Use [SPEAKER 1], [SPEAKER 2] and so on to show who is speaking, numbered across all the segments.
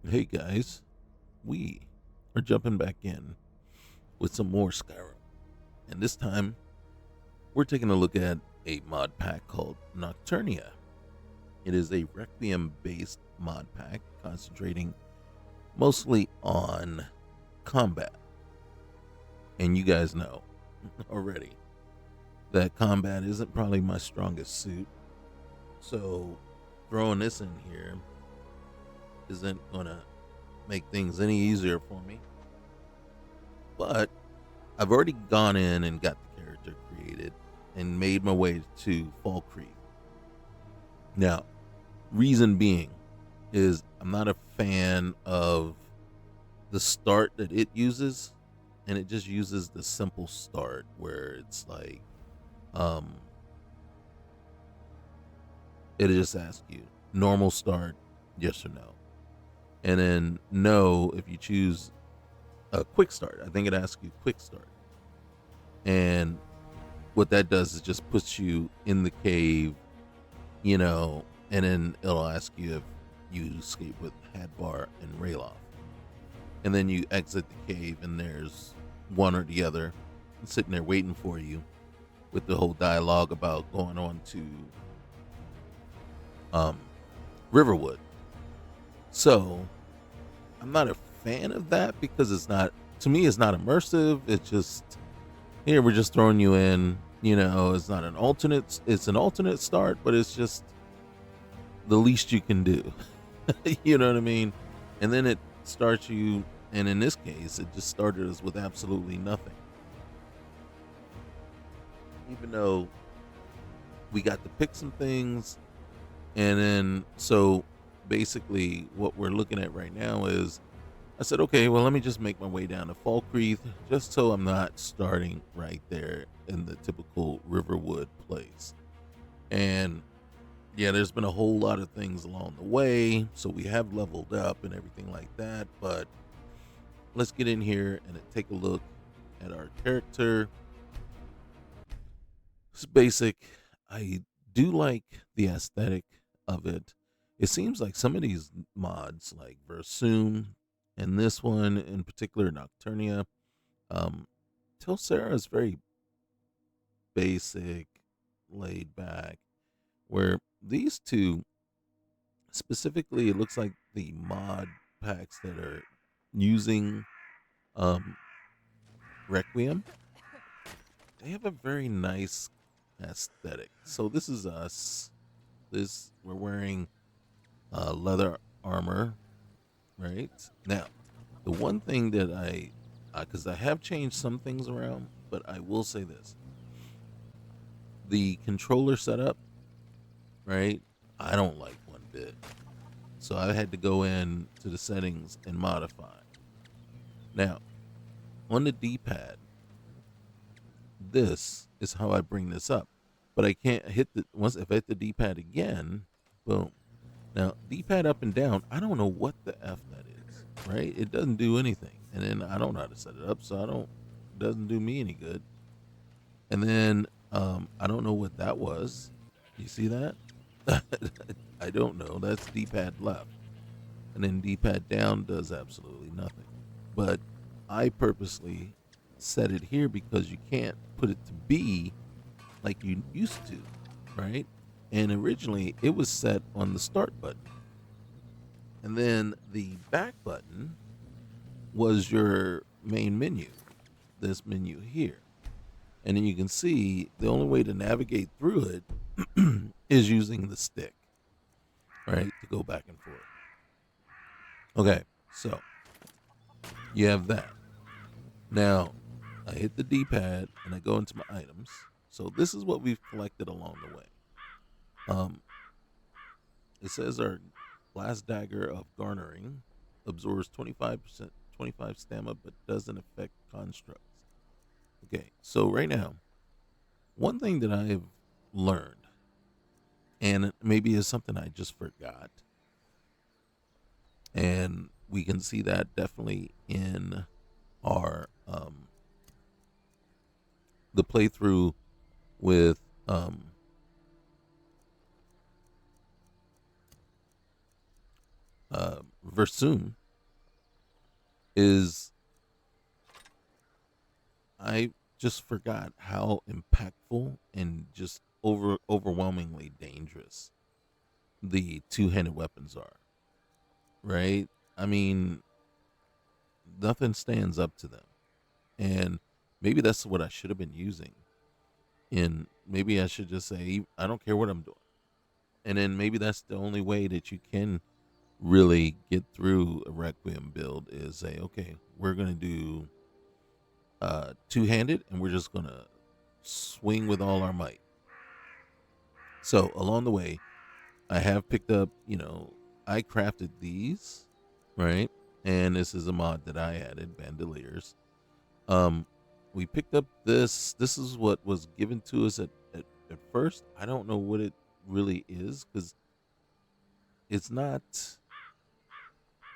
[SPEAKER 1] Hey guys, we are jumping back in with some more Skyrim. And this time, we're taking a look at a mod pack called Nocturnia. It is a Requiem based mod pack concentrating mostly on combat. And you guys know already that combat isn't probably my strongest suit. So, throwing this in here isn't going to make things any easier for me. But I've already gone in and got the character created and made my way to Falkreath. Now, reason being is I'm not a fan of the start that it uses, and it just uses the simple start where it's like, um, it just asks you normal start, yes or no, and then no if you choose a quick start. I think it asks you quick start, and what that does is just puts you in the cave, and then it'll ask you if you escape with Hadbar and Rayloff. And then you exit the cave, and there's one or the other sitting there waiting for you with the whole dialogue about going on to um, Riverwood. So I'm not a fan of that because to me, it's not immersive. It's just, here, we're just throwing you in. It's not it's an alternate start, but it's just the least you can do. You know what I mean? And then it starts you, and in this case, it just started us with absolutely nothing. Even though we got to pick some things, and then, so basically, what we're looking at right now is, I said, okay, well, let me just make my way down to Falkreath, just so I'm not starting right there in the typical Riverwood place. And yeah, there's been a whole lot of things along the way, so we have leveled up and everything like that. But let's get in here and take a look at our character. It's basic. I do like the aesthetic of it. It seems like some of these mods, like Versum, and this one in particular, Nocturnia, um, Sarah is very basic, laid back. Where these two specifically, it looks like the mod packs that are using um, Requiem, they have a very nice aesthetic. So this is us. This we're wearing leather armor, right? Now, the one thing that because I have changed some things around, but I will say this: the controller setup, right? I don't like one bit. So I had to go in to the settings and modify. Now, on the D-pad, this is how I bring this up. But I can't hit once if I hit the D-pad again, boom. Now, D-pad up and down, I don't know what the F that is, right? It doesn't do anything. And then I don't know how to set it up, so it doesn't do me any good. And then I don't know what that was. You see that? I don't know. That's D-pad left. And then D-pad down does absolutely nothing. But I purposely set it here because you can't put it to B like you used to, right? And originally it was set on the start button. And then the back button was your main menu, this menu here. And then you can see the only way to navigate through it is using the stick, right? To go back and forth. Okay, so you have that. Now, I hit the D-pad and I go into my items. So this is what we've collected along the way. It says our glass dagger of garnering absorbs 25%, 25 stamina, but doesn't affect constructs. Okay, so right now, one thing that I've learned, and maybe is something I just forgot, and we can see that definitely in our the playthrough with Versum is, I just forgot how impactful and just overwhelmingly dangerous the two-handed weapons are, right? I mean, nothing stands up to them. And maybe that's what I should have been using. And maybe I should just say, I don't care what I'm doing. And then maybe that's the only way that you can really get through a Requiem build is say, okay, we're going to do two-handed and we're just going to swing with all our might. So along the way, I have picked up, I crafted these, right? And this is a mod that I added, bandoliers. We picked up this. This is what was given to us at first. I don't know what it really is because it's not,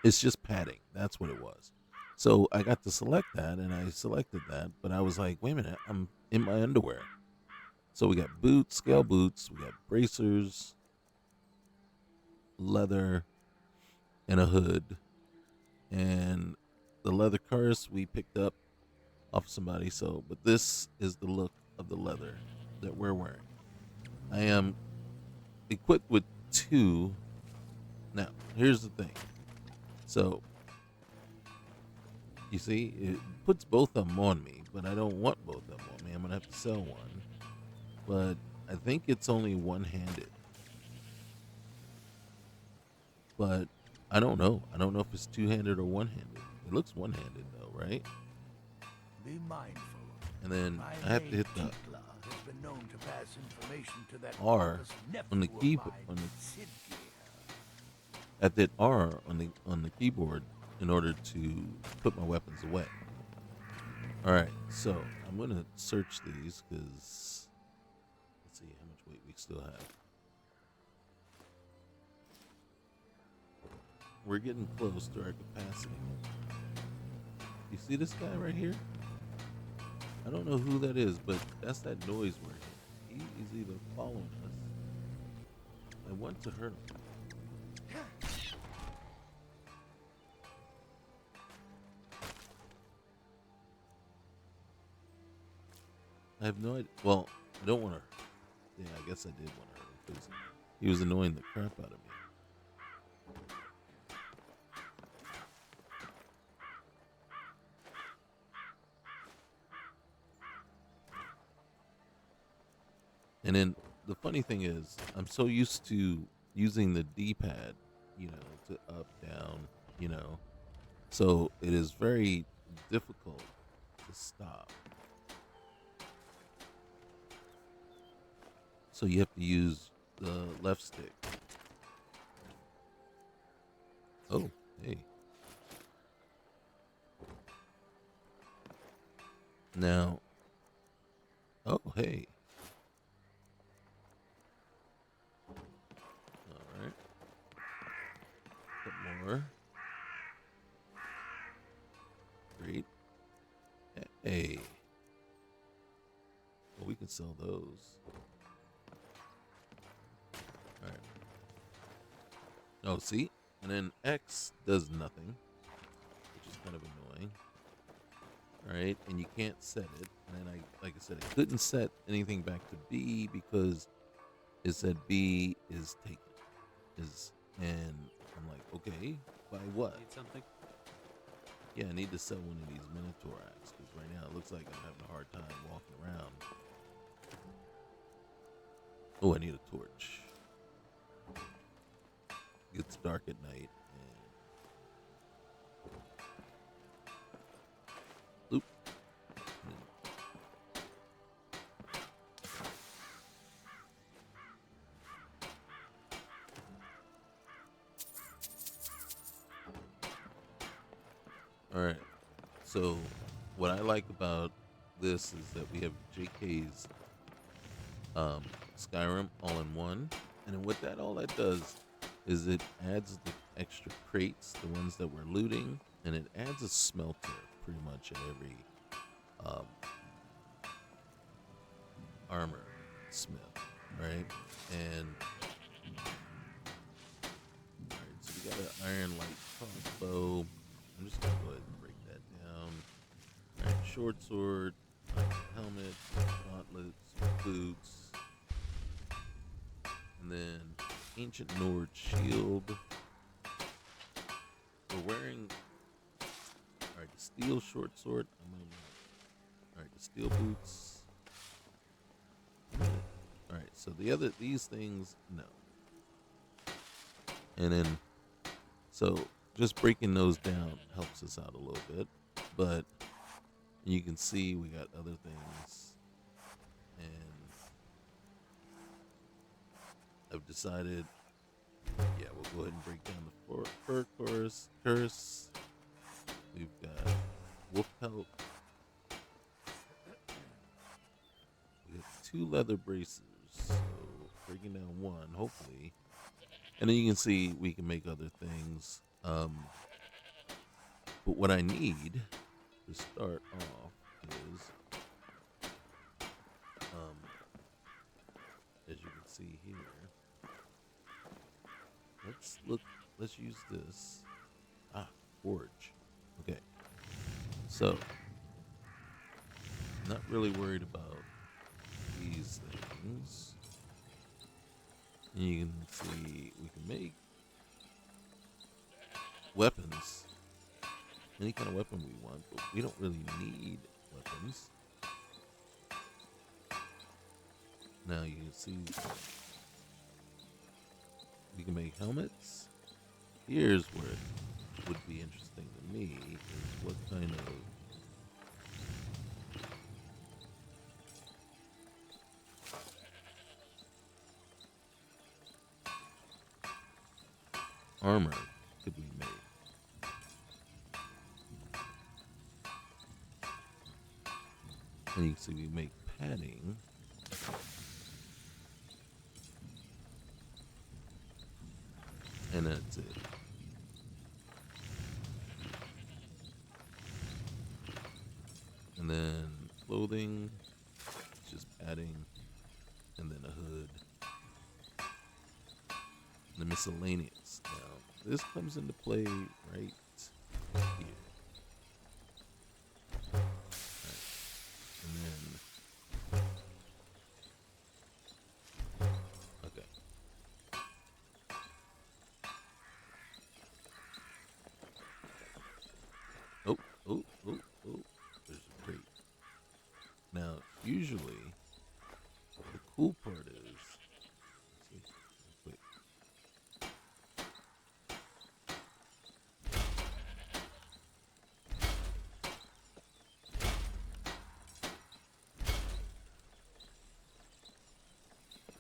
[SPEAKER 1] it's just padding. That's what it was. So I got to select that and I selected that, but I was like, wait a minute, I'm in my underwear. So we got boots, scale boots, we got bracers, leather, and a hood. And the leather curse we picked up off somebody. So, but this is the look of the leather that we're wearing. I am equipped with two. Now, here's the thing. So, you see, it puts both of them on me, but I don't want both of them on me. I'm going to have to sell one. But I think it's only one-handed. But I don't know. I don't know if it's two-handed or one-handed. It looks one-handed though, right?
[SPEAKER 2] Be mindful.
[SPEAKER 1] And then I have to hit the R on the keyboard. At that R on the keyboard in order to put my weapons away. All right, so I'm gonna search these because let's see how much weight we still have. We're getting close to our capacity. You see this guy right here? I don't know who that is, but that's that noise we're hearing. He is either following us. I want to hurt him. I have no idea. Well, I don't want to. Yeah, I guess I did want to hurt him because he was annoying the crap out of me. And then the funny thing is, I'm so used to using the D-pad, to up, down, so it is very difficult to stop. So you have to use the left stick. Oh, hey. Now, oh, hey. All right. Put more. Great. Hey. Well, we can sell those. All right. Oh, see? And then X does nothing, which is kind of annoying. All right, and you can't set it. And then like I said, I couldn't set anything back to B because it said B is taken. And I'm like, okay, by what?
[SPEAKER 3] Need something?
[SPEAKER 1] Yeah, I need to sell one of these Minotaur acts because right now it looks like I'm having a hard time walking around. Oh, I need a torch. It gets dark at night. Oop. All right. So, what I like about this is that we have JK's Skyrim all in one, and then all that does is it adds the extra crates, the ones that we're looting, and it adds a smelter pretty much at every armor smith, right? And all right, so we got an iron light crossbow. I'm just gonna go ahead and break that down. Alright, short sword, helmet, gauntlets, boots, and then ancient Nord shield. We're wearing alright, the steel short sword. I'm gonna alright, the steel boots. Alright, so these things, no. And then so just breaking those down helps us out a little bit. But you can see we got other things. And I've decided, yeah, we'll go ahead and break down the fur curse. We've got wolf pelt. We have 2 leather braces. So breaking down one, hopefully. And then you can see we can make other things. But what I need to start off is, as you can see here, let's use this. Forge. Okay. So, not really worried about these things. And you can see we can make weapons. Any kind of weapon we want, but we don't really need weapons. Now you can see we can make helmets. Here's where it would be interesting to me is what kind of armor could we make. And you can see we make padding. And that's it. And then clothing, it's just padding, and then a hood. And the miscellaneous. Now, this comes into play right here. And then, okay. Oh, oh, oh, oh. There's a crate. Now, usually, the cool part is, let's see, real quick.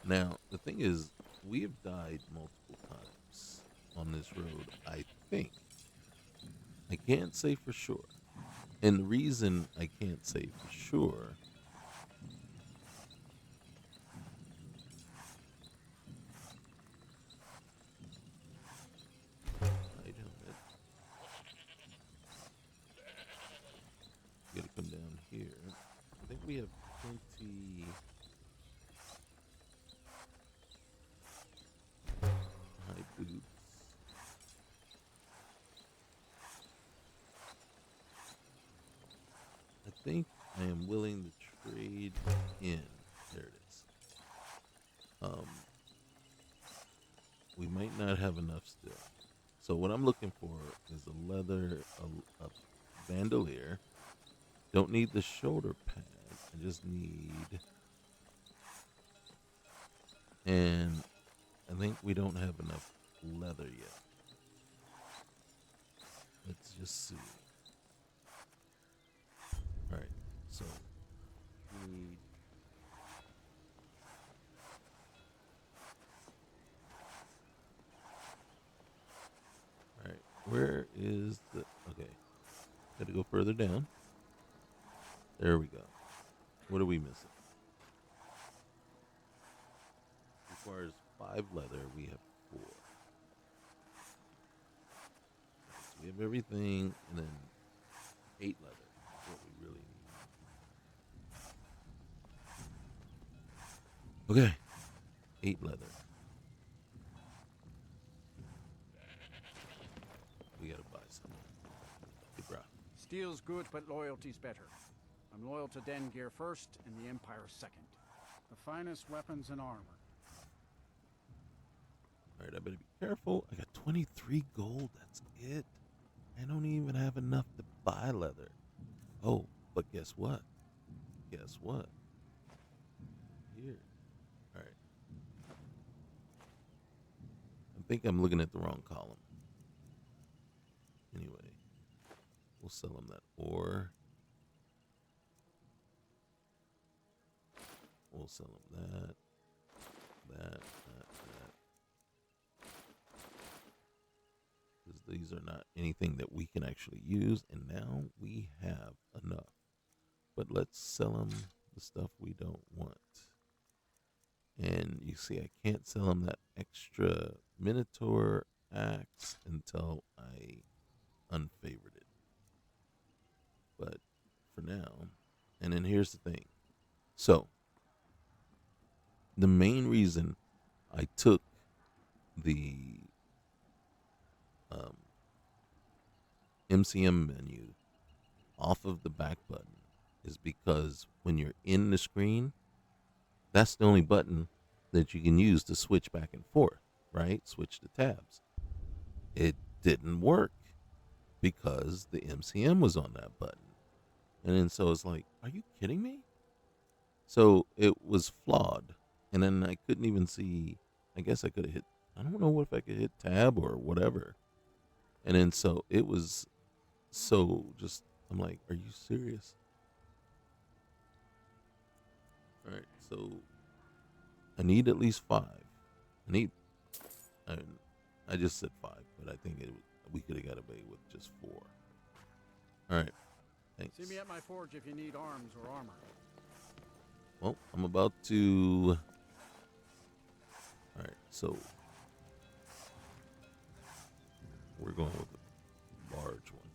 [SPEAKER 1] Now, the thing is, we have died multiple times on this road, I think. I can't say for sure. And the reason I can't say for sure hide helmet. Gotta come down here. I think we have 20 high boots. I think I am willing to trade in. There it is. We might not have enough still. So what I'm looking for is a leather, a bandolier. Don't need the shoulder pad. I just need, and I think we don't have enough leather yet. Let's just see. All right, so we need. All right, where is the? Okay, got to go further down. There we go. What are we missing? Requires 5 leather. We have 4. So we have everything, and then 8 leather. That's what we really need. Okay, 8 leather. something. Hey, bro.
[SPEAKER 3] Steel's good, but loyalty's better. I'm loyal to Den Gear first and the Empire second. The finest weapons and armor.
[SPEAKER 1] All right, I better be careful. I got 23 gold. That's it. I don't even have enough to buy leather. Oh, but guess what? Guess what? Here. All right. I think I'm looking at the wrong column. Anyway, we'll sell him that ore. We'll sell him that. Because these are not anything that we can actually use, and now we have enough. But let's sell him the stuff we don't want. And you see, I can't sell him that extra Minotaur axe until I unfavored it. But for now, and then here's the thing. So, the main reason I took the MCM menu off of the back button is because when you're in the screen, that's the only button that you can use to switch back and forth, right? Switch the tabs. It didn't work because the MCM was on that button. And then so it's like, are you kidding me? So it was flawed. And then I couldn't even see, I guess I could have hit, I don't know if I could hit tab or whatever. And then so it was so just, I'm like, are you serious? All right, so I need at least 5. I just said 5, but I think we could have got away with just 4. All right, thanks.
[SPEAKER 3] See me at my forge if you need arms or armor.
[SPEAKER 1] Well, I'm about to. All right, so we're going with a large one.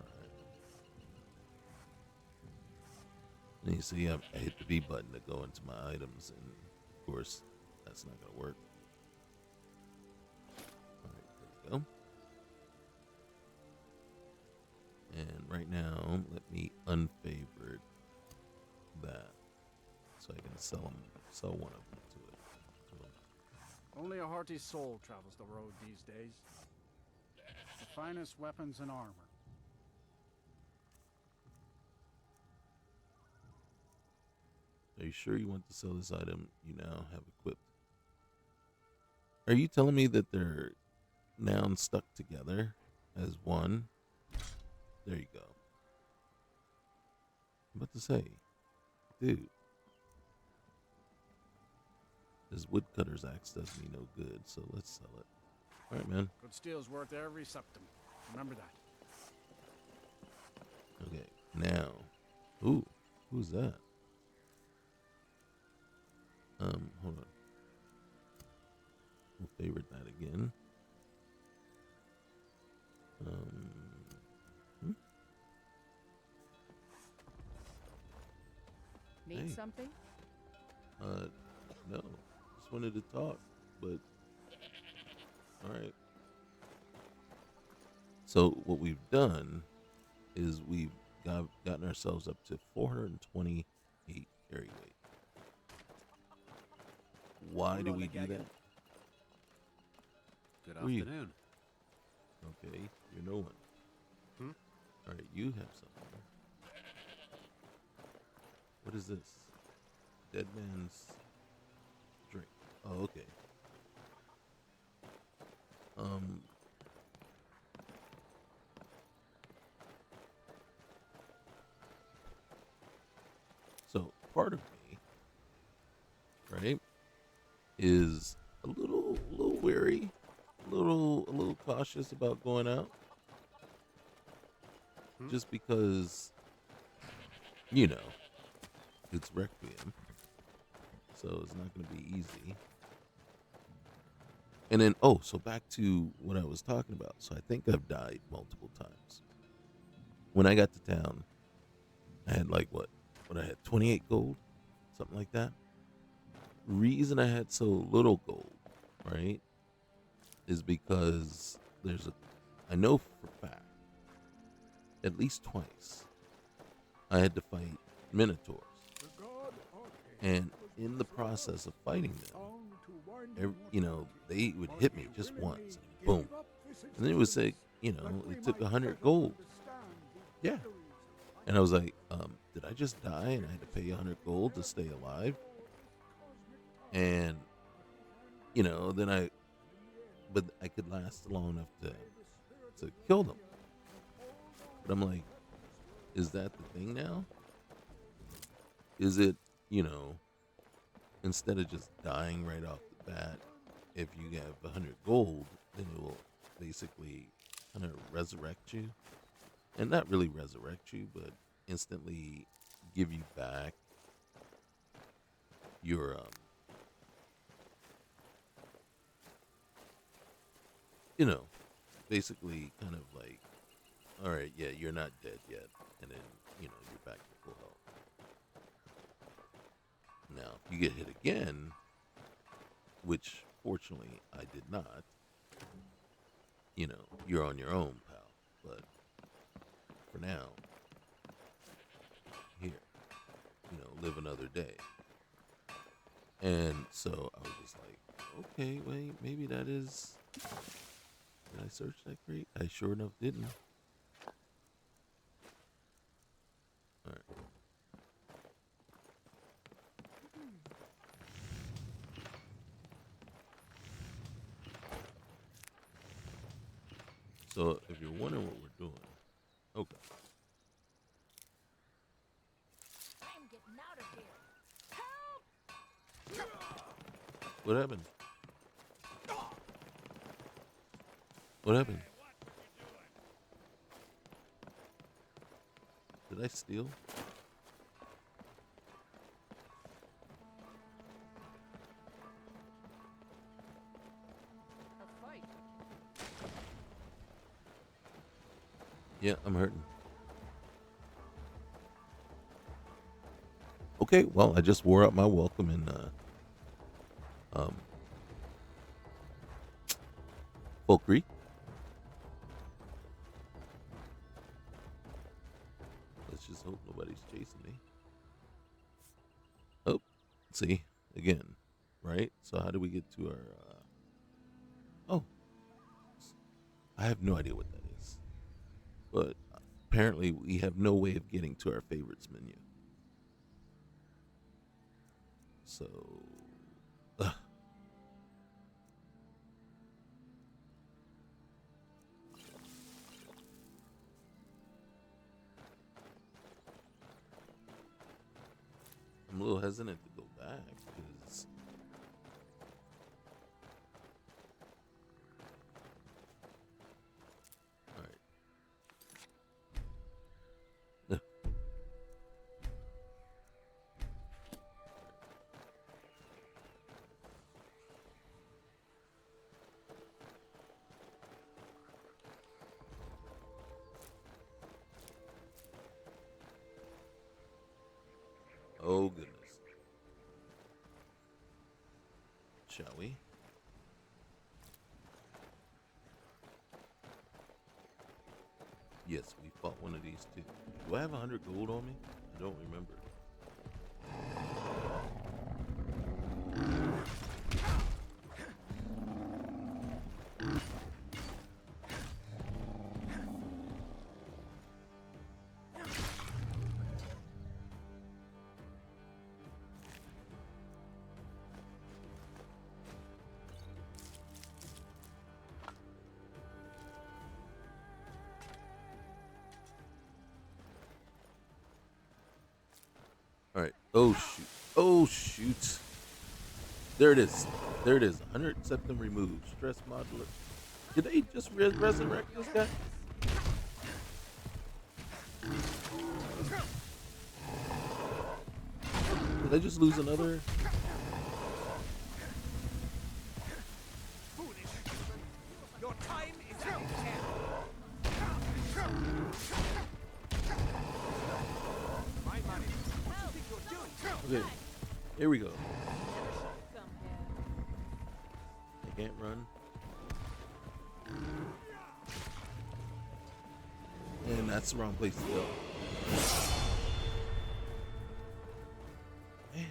[SPEAKER 1] All right. And you see, I hit the B button to go into my items, and of course, that's not going to work. All right, there we go. And right now, let me unfavored that, so I can sell one of them to it.
[SPEAKER 3] Only a hearty soul travels the road these days. The finest weapons and armor.
[SPEAKER 1] Are you sure you want to sell this item you now have equipped? Are you telling me that they're now stuck together as one? There you go. I'm about to say, dude, this woodcutter's axe does me no good, so let's sell it. All right, man.
[SPEAKER 3] Good steel's worth every septum. Remember that.
[SPEAKER 1] Okay, now, ooh, who's that? Hold on. We'll favorite that again.
[SPEAKER 4] Need
[SPEAKER 1] Hey.
[SPEAKER 4] something?
[SPEAKER 1] No. Just wanted to talk, but all right. So what we've done is we've gotten ourselves up to 428 carry weight. Why do we do that?
[SPEAKER 5] Good
[SPEAKER 1] Who are you?
[SPEAKER 5] afternoon.
[SPEAKER 1] Okay, you're no one. All right, you have something. What is this? Dead man's drink. Oh, okay. So part of me, right, is a little wary, a little cautious about going out, just because, you know, it's Requiem, so it's not going to be easy. And then, so back to what I was talking about. So I think I've died multiple times. When I got to town, I had like what I had 28 gold, something like that. Reason I had so little gold, right, is because I know for a fact, at least twice, I had to fight minotaurs. And in the process of fighting them, they would hit me just once, and boom. And then it would say, it took 100 gold. Yeah. And I was like, did I just die and I had to pay 100 gold to stay alive? And, but I could last long enough to kill them. But I'm like, is that the thing now? Is it, instead of just dying right off the bat, if you have 100 gold, then it will basically kind of resurrect you? And not really resurrect you, but instantly give you back your, basically kind of like, all right, yeah, you're not dead yet. And then, you're back to full health. Now, if you get hit again, which fortunately I did not, you're on your own, pal. But for now, here, live another day. And so I was just like, okay, wait, maybe that is. Did I search that crate? I sure enough didn't. Alright. So if you're wondering what we're doing, okay.
[SPEAKER 4] I'm getting out of here. Help!
[SPEAKER 1] What happened? What happened? Did I steal?
[SPEAKER 4] A fight.
[SPEAKER 1] Yeah, I'm hurting. Okay, well, I just wore out my welcome in Full Creek. Let's just hope nobody's chasing me. Oh, see, again, right? So how do we get to our, oh, I have no idea what that is. But apparently we have no way of getting to our favorites menu. So, I'm a little hesitant to go back because all right. Oh goodness. Shall we? Yes, we fought one of these too. Do I have 100 gold on me? I don't remember. All right. Oh shoot. Oh shoot. There it is. There it is. 100 septum removed. Stress modular. Did they just resurrect this guy? Did they just lose another?
[SPEAKER 2] Your time is at hand. My money. What do you think you're doing?
[SPEAKER 1] Okay. Here we go.
[SPEAKER 4] Never should have come here.
[SPEAKER 1] I can't run. And that's the wrong place to go. Man,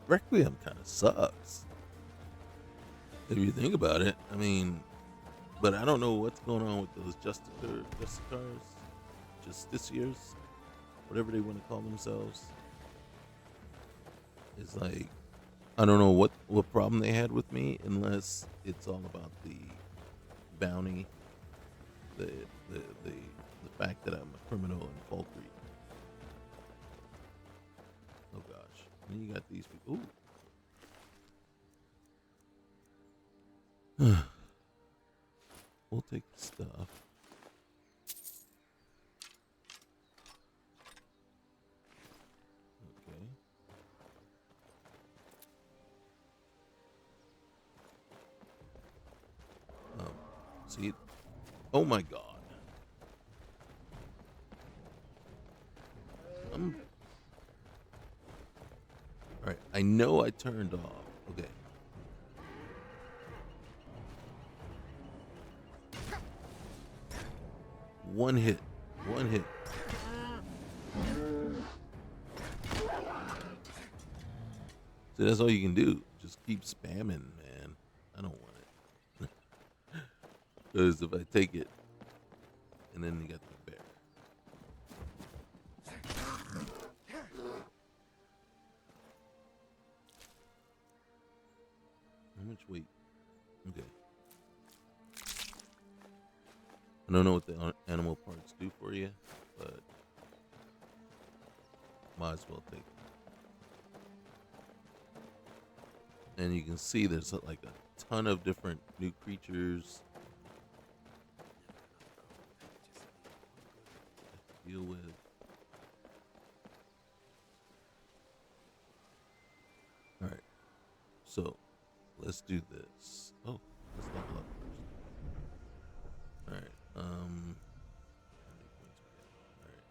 [SPEAKER 1] Requiem kind of sucks. If you think about it, I mean, but I don't know what's going on with those justiciars, whatever they want to call themselves. It's like, I don't know what problem they had with me, unless it's all about the bounty, the fact that I'm a criminal and poultry. Oh gosh, and you got these people. Ooh. We'll take the stuff. Okay. See, oh my God. All right, I know I turned off. Okay. One hit. So that's all you can do. Just keep spamming, man. I don't want it. Because if I take it, and then you got the bear. How much weight? Okay. I don't know what the animal parts do for you, but might as well take it. And you can see there's like a ton of different new creatures to deal with. All right, so let's do this. Oh, let's level up first. All right. How many points we got? All right.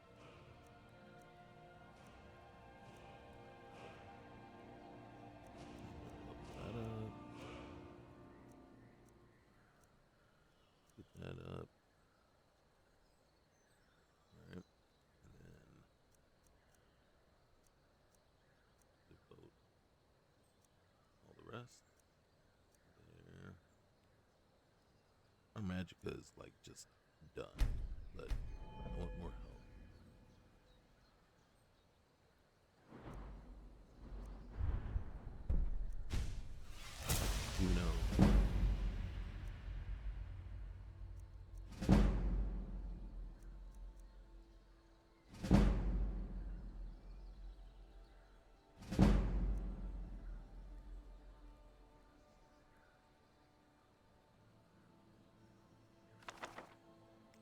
[SPEAKER 1] Level that up. Get that up. All right. And then devote all the rest. There. Our magicka is like just done, but I want more help. You know.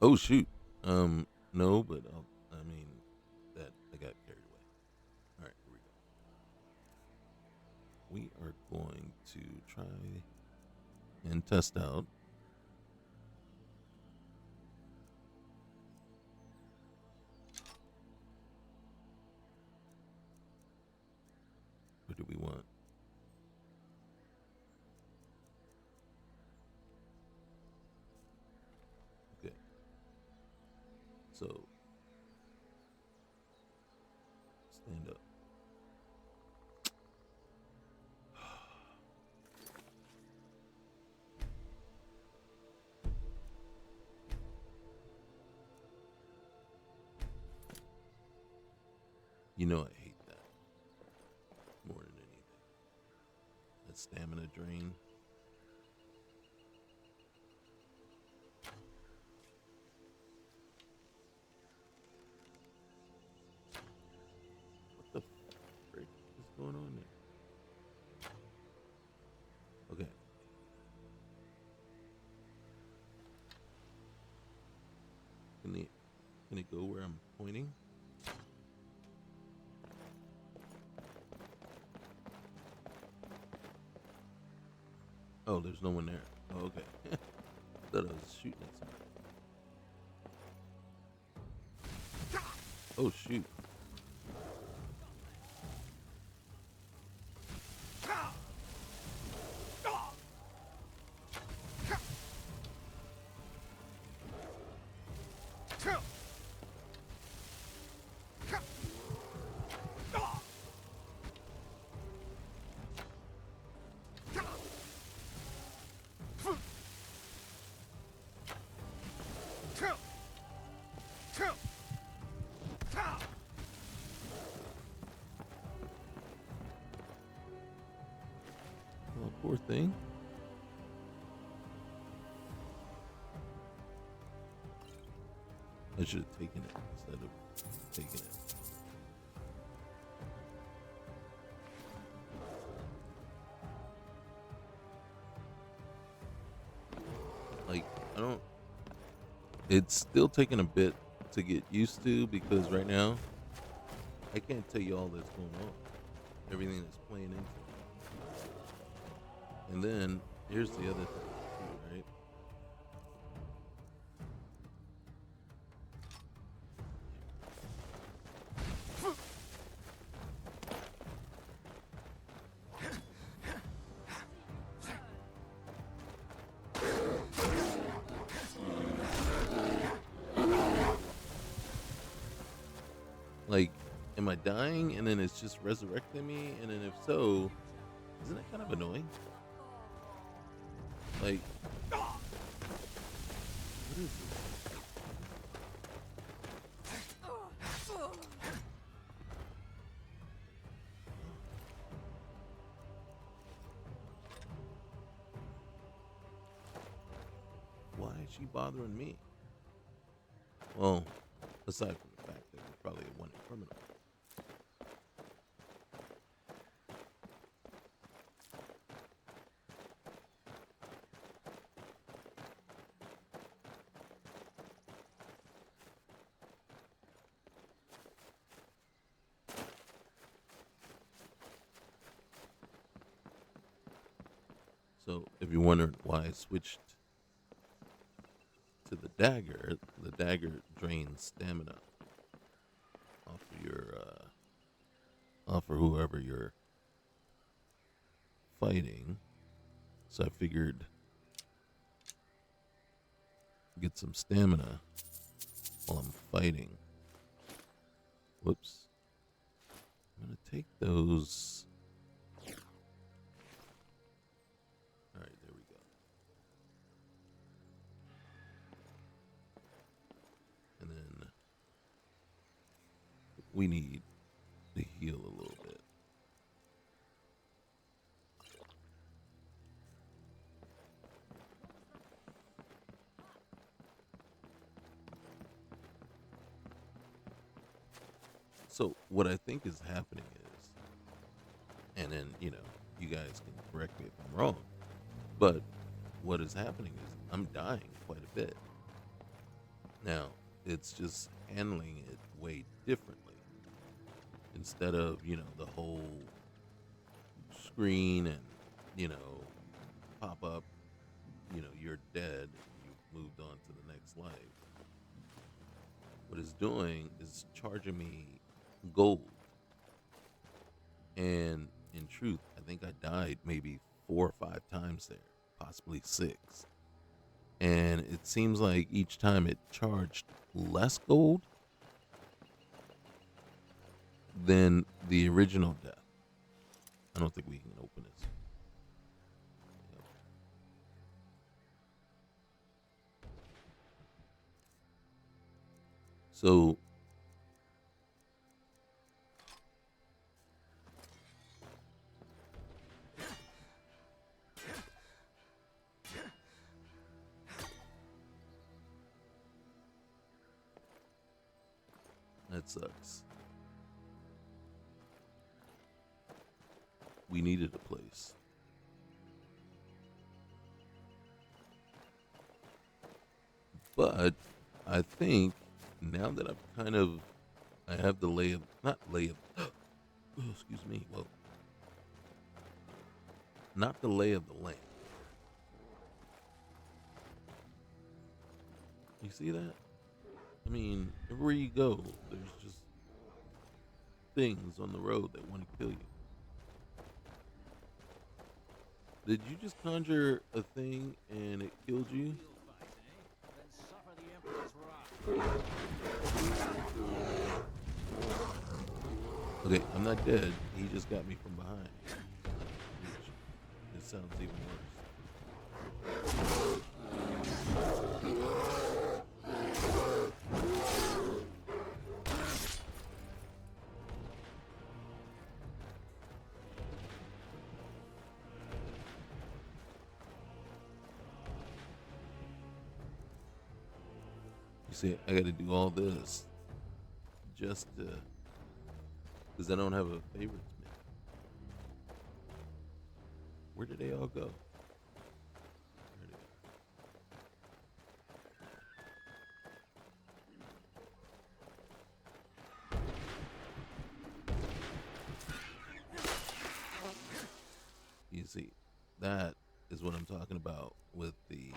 [SPEAKER 1] Oh shoot. No, but I mean that I got carried away. All right, here we go. We are going to try and test out. What do we want? Okay. So stand up. You know I hate that more than anything. That stamina drain. What the frick is going on there? Okay. Can it go where I'm pointing? Oh, there's no one there. Oh, okay. Thought I was shooting at somebody. Oh, shoot. poor thing. I should have taken it instead of taking it. Like, I don't. It's still taking a bit to get used to because right now I can't tell you all that's going on. Everything that's playing into it. And then here's the other thing, too, right? Like, am I dying and then it's just resurrecting me? And then if so, isn't that kind of annoying? Like, what is this? Why is she bothering me? Well, aside from the fact that we're probably a wanted criminal. So, if you're wondering why I switched to the dagger drains stamina off of your, off of whoever you're fighting. So I figured get some stamina while I'm fighting. Whoops. I'm gonna take those. Alright, there we go. And then we need to heal a little bit. So what I think is happening is, and then, you guys can correct me if I'm wrong, but what is happening is I'm dying quite a bit. Now, it's just handling it way differently. Instead of, the whole screen and, pop up, you're dead, you've moved on to the next life. What it's doing is charging me gold. And in truth, I think I died maybe 4 or 5 times there, possibly 6. And it seems like each time it charged less gold than the original death. I don't think we can open this. Yep. So that sucks. We needed a place. But I think now that I have the lay of, not lay of, oh, excuse me, well, not the lay of the land. You see that? I mean, everywhere you go, there's just things on the road that want to kill you. Did you just conjure a thing and it killed you? Okay, I'm not dead. He just got me from behind. It sounds even worse. see, I got to do all this just to, because I don't have a favorites menu. Where did they all go? There they are. You see, that is what I'm talking about with the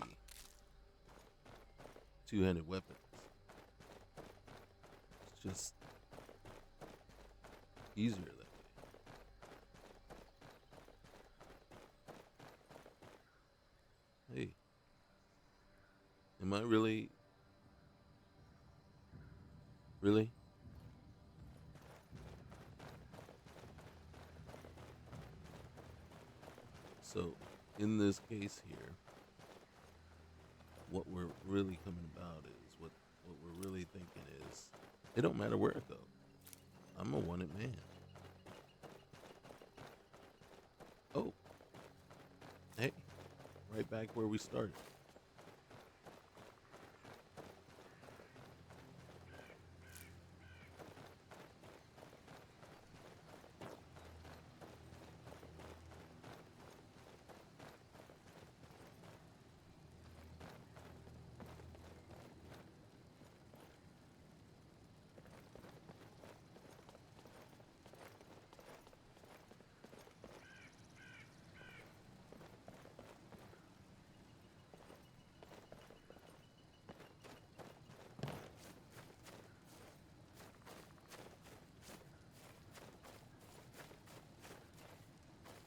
[SPEAKER 1] two-handed weapons. It's just easier that way. Hey, am I really? Really? So, in this case here, what we're really coming about is what we're really thinking is, it don't matter where I go. I'm a wanted man. Oh, hey, right back where we started.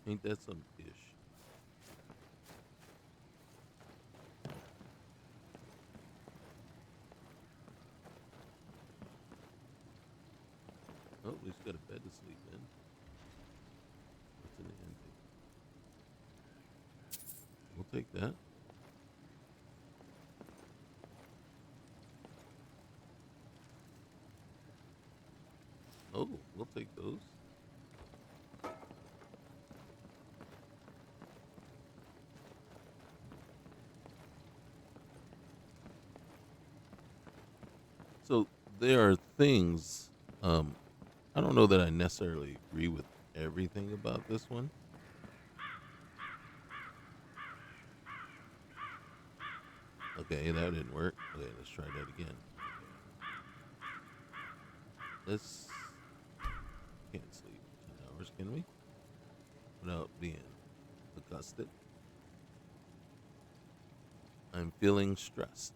[SPEAKER 1] Ain't that some ish? Oh, at least got a bed to sleep in. What's in the ending? We'll take that. Oh, we'll take those. So there are things. I don't know that I necessarily agree with everything about this one. Okay, that didn't work. Okay, let's try that again. Let's can't sleep 10 hours, can we? Without being accosted. I'm feeling stressed.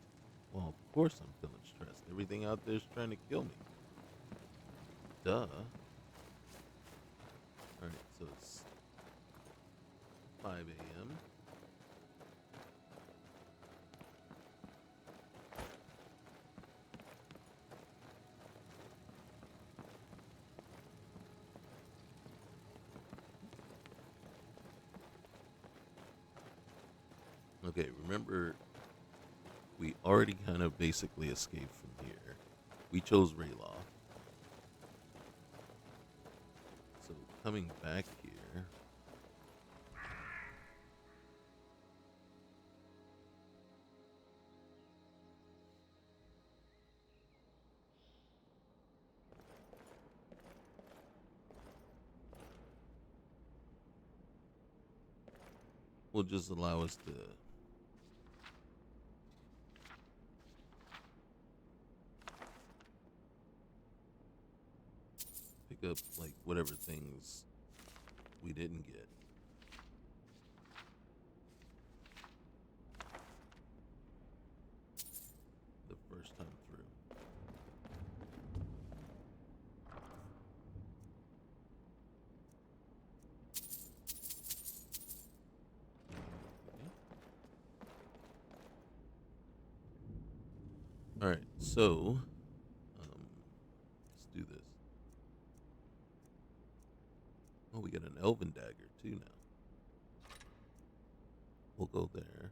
[SPEAKER 1] Well, of course I'm feeling stressed. Everything out there is trying to kill me. Duh. Alright, so it's 5 a.m. Okay, remember, we already kind of basically escaped from here. We chose Rayloff. So coming back here. Will just allow us to pick up like whatever things we didn't get. The first time through. All right, so let's do this. Oh, we got an elven dagger too now. We'll go there.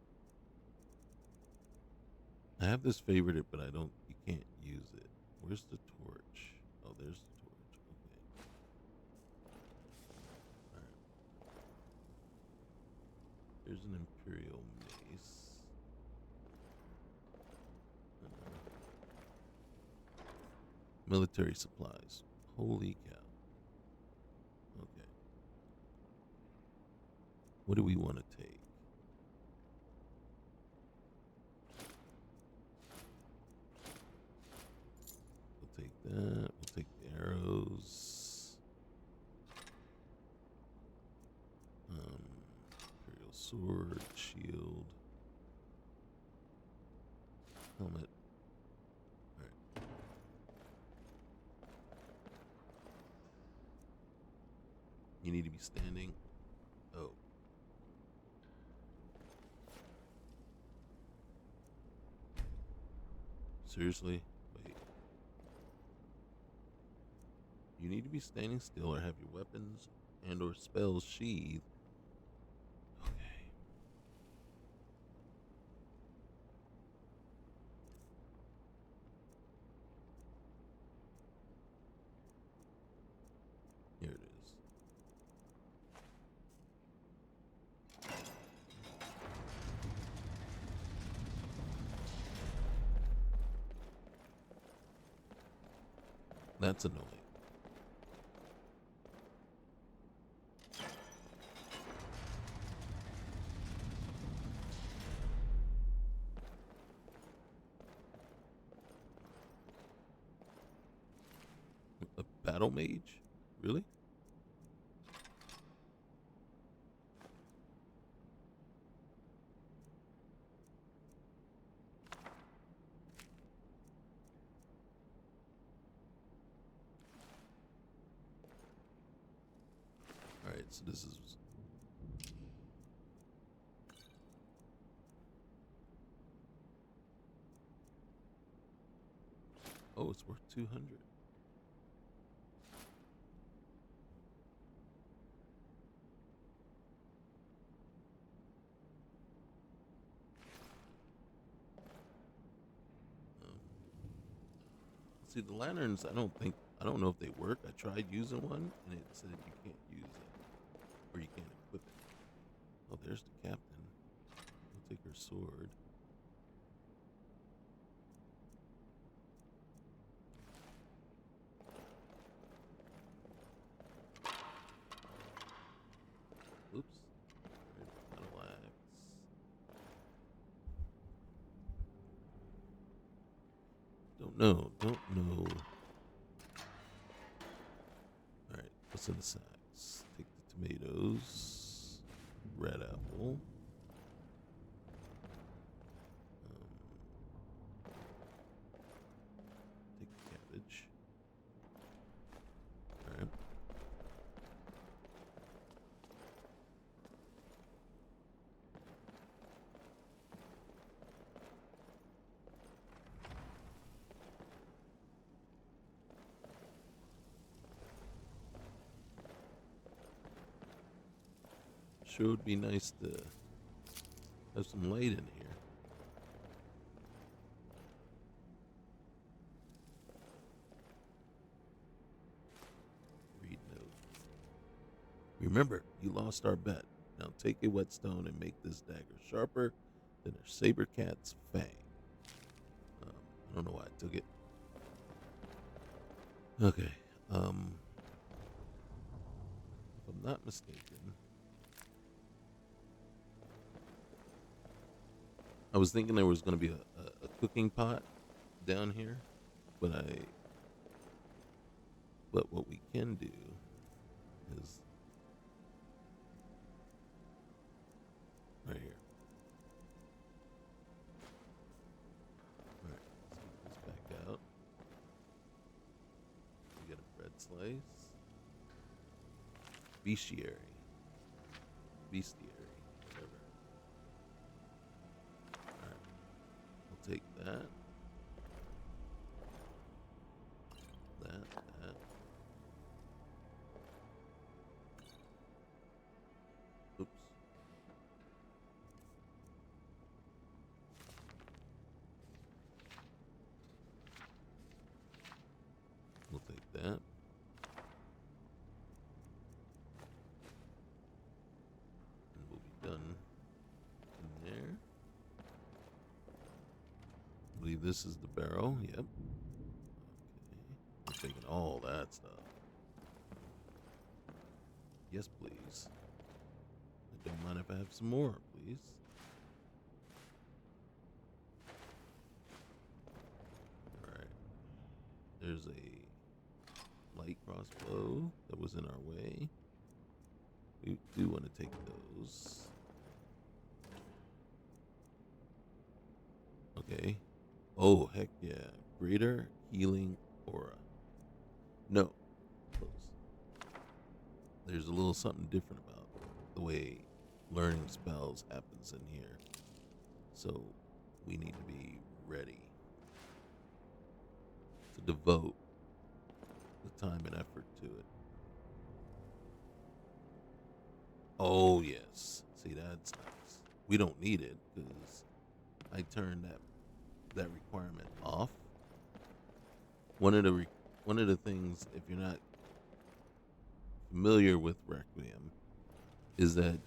[SPEAKER 1] I have this favorited, but I don't. You can't use it. Where's the torch? Oh, there's the torch. Okay. All right. There's an imperial mace. Military supplies. Holy cow. Okay. What do we want to take? We'll take that. We'll take the arrows. Imperial sword, shield, helmet. All right. You need to be standing. Oh. Seriously? Wait. You need to be standing still or have your weapons and or spells sheathed. Okay. Here it is. That's annoying. A battle mage? Really? Alright, so this is... Oh, it's worth 200. See, the lanterns, I don't know if they work. I tried using one, and it said you can't use it, or you can't equip it. Oh, there's the captain. We'll take her sword. Oops. Battle axe. Don't know. Alright, what's in the sacks? Take the tomatoes. Red apple. Take the cabbage. Alright. Sure would be nice to have some light in here. Read note. Remember, you lost our bet. Now take a whetstone and make this dagger sharper than a saber cat's fang. I don't know why I took it. Okay. If I'm not mistaken, I was thinking there was going to be a cooking pot down here, but what we can do is right here. All right, let's get this back out. We got a bread slice. Bestiary, whatever. Alright, we'll take that. That. Oops. We'll take that. Done in there. I believe this is the barrel. Yep. Okay. taking all that stuff. Yes, please. I don't mind if I have some more, please. Alright. There's a light crossbow that was in our way. We do want to take those. Okay. Oh, heck yeah. Greater healing aura. No. Close. There's a little something different about the way learning spells happens in here. So we need to be ready to devote the time and effort to it. Oh, yes. See, that's nice. We don't need it because I turned that requirement off. One of the things, if you're not familiar with Requiem, is that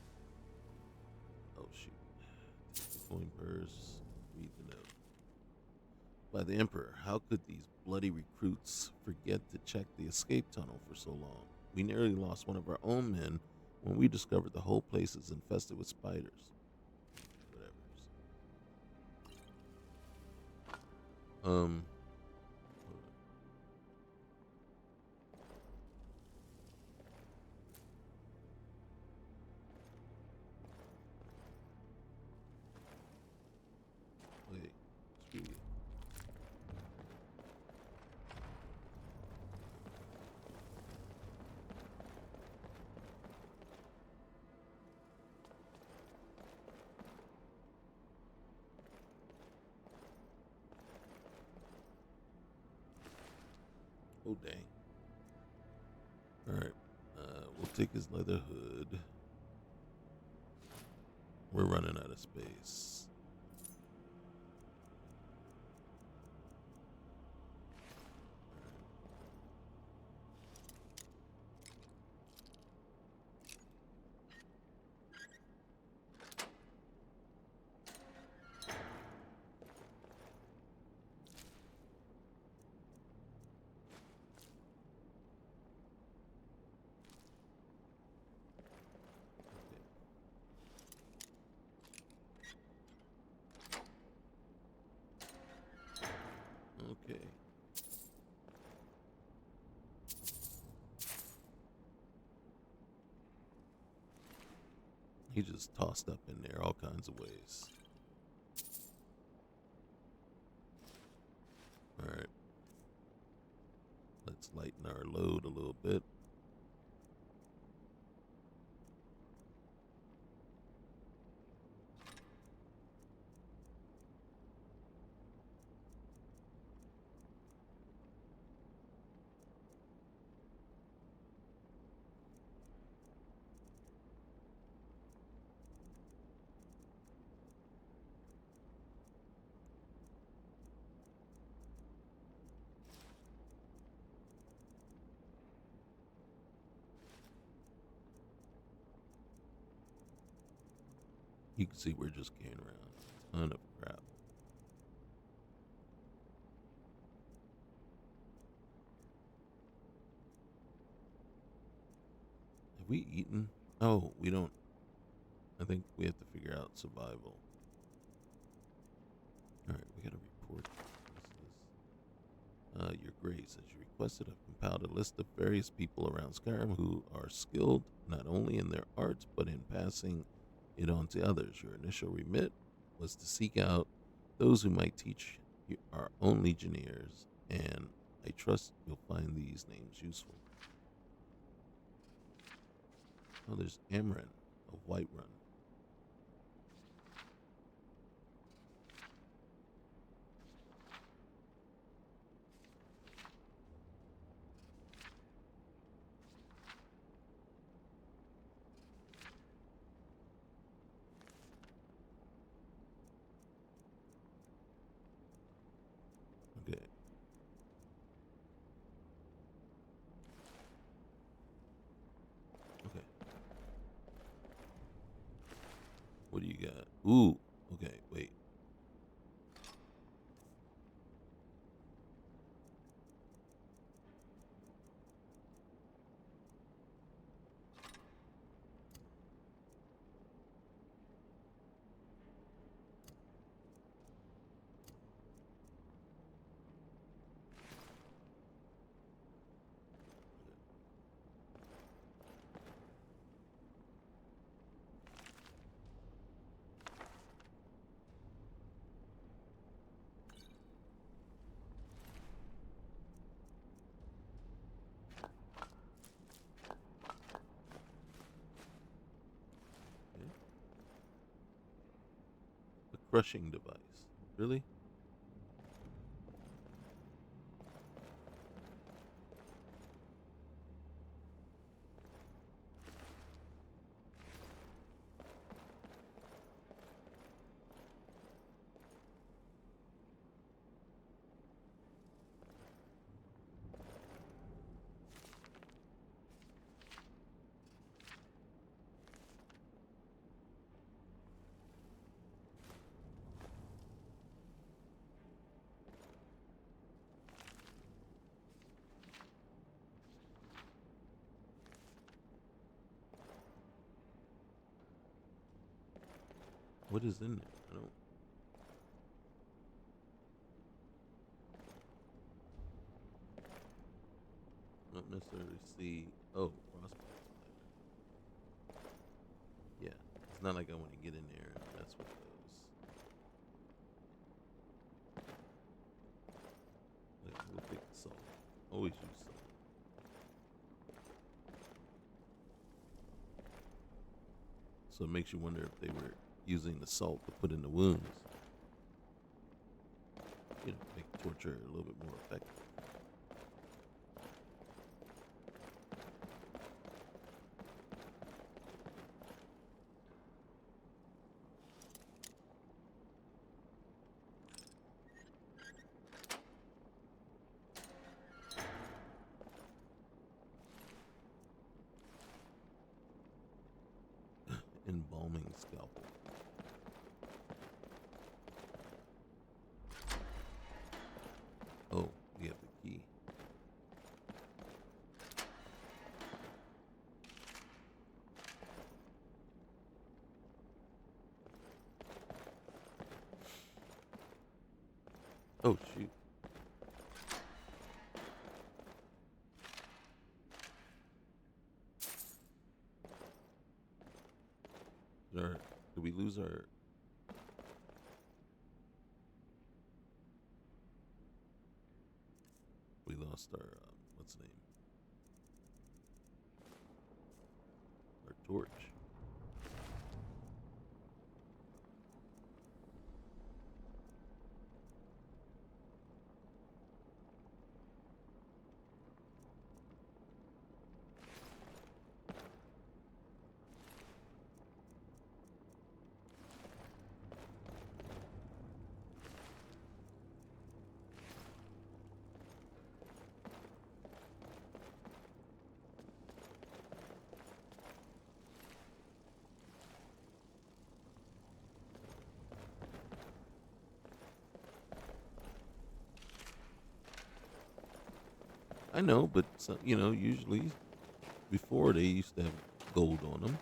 [SPEAKER 1] take the coin purse, read the note. By the Emperor, how could these bloody recruits forget to check the escape tunnel for so long? We nearly lost one of our own men when we discovered the whole place is infested with spiders. Whatever. Wait, screw you. Oh, dang. Alright. We'll take his leather hood. We're running out of space. Okay. He just tossed up in there all kinds of ways. Alright. Let's lighten our load a little bit. You can see we're just carrying around a ton of crap. Have we eaten? Oh, we don't. I think we have to figure out survival. Alright, we gotta report. What's this? Your Grace, as you requested, I've compiled a list of various people around Skyrim who are skilled not only in their arts, but in passing it on to others. Your initial remit was to seek out those who might teach our own legionnaires, and I trust you'll find these names useful. Oh, there's Amran of Whiterun. Okay. Okay. What do you got? Ooh. Okay, wait. crushing device. Really? What is in there? I don't necessarily see. Oh, frostbite lighter. Yeah, it's not like I want to get in there and mess with those. Like, we'll take the salt. Always use salt. So it makes you wonder if they were using the salt to put in the wounds. You know, make torture a little bit more effective. Embalming scalpel. Oh, we have the key. Oh, shoot. Did we lose our... We lost our, what's the name? Our torch. I know, but you know, usually before they used to have gold on them.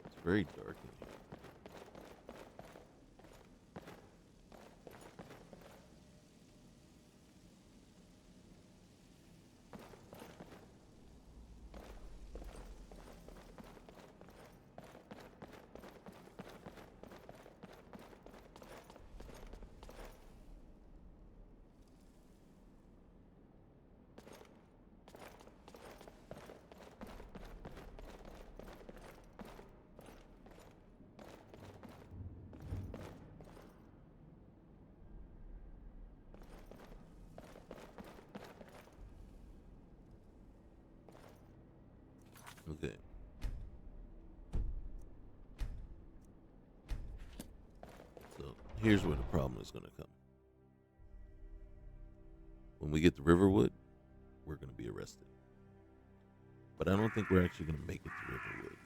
[SPEAKER 1] It's very dark in here. Okay. So here's where the problem is going to come. When we get to Riverwood, we're going to be arrested. But I don't think we're actually going to make it to Riverwood.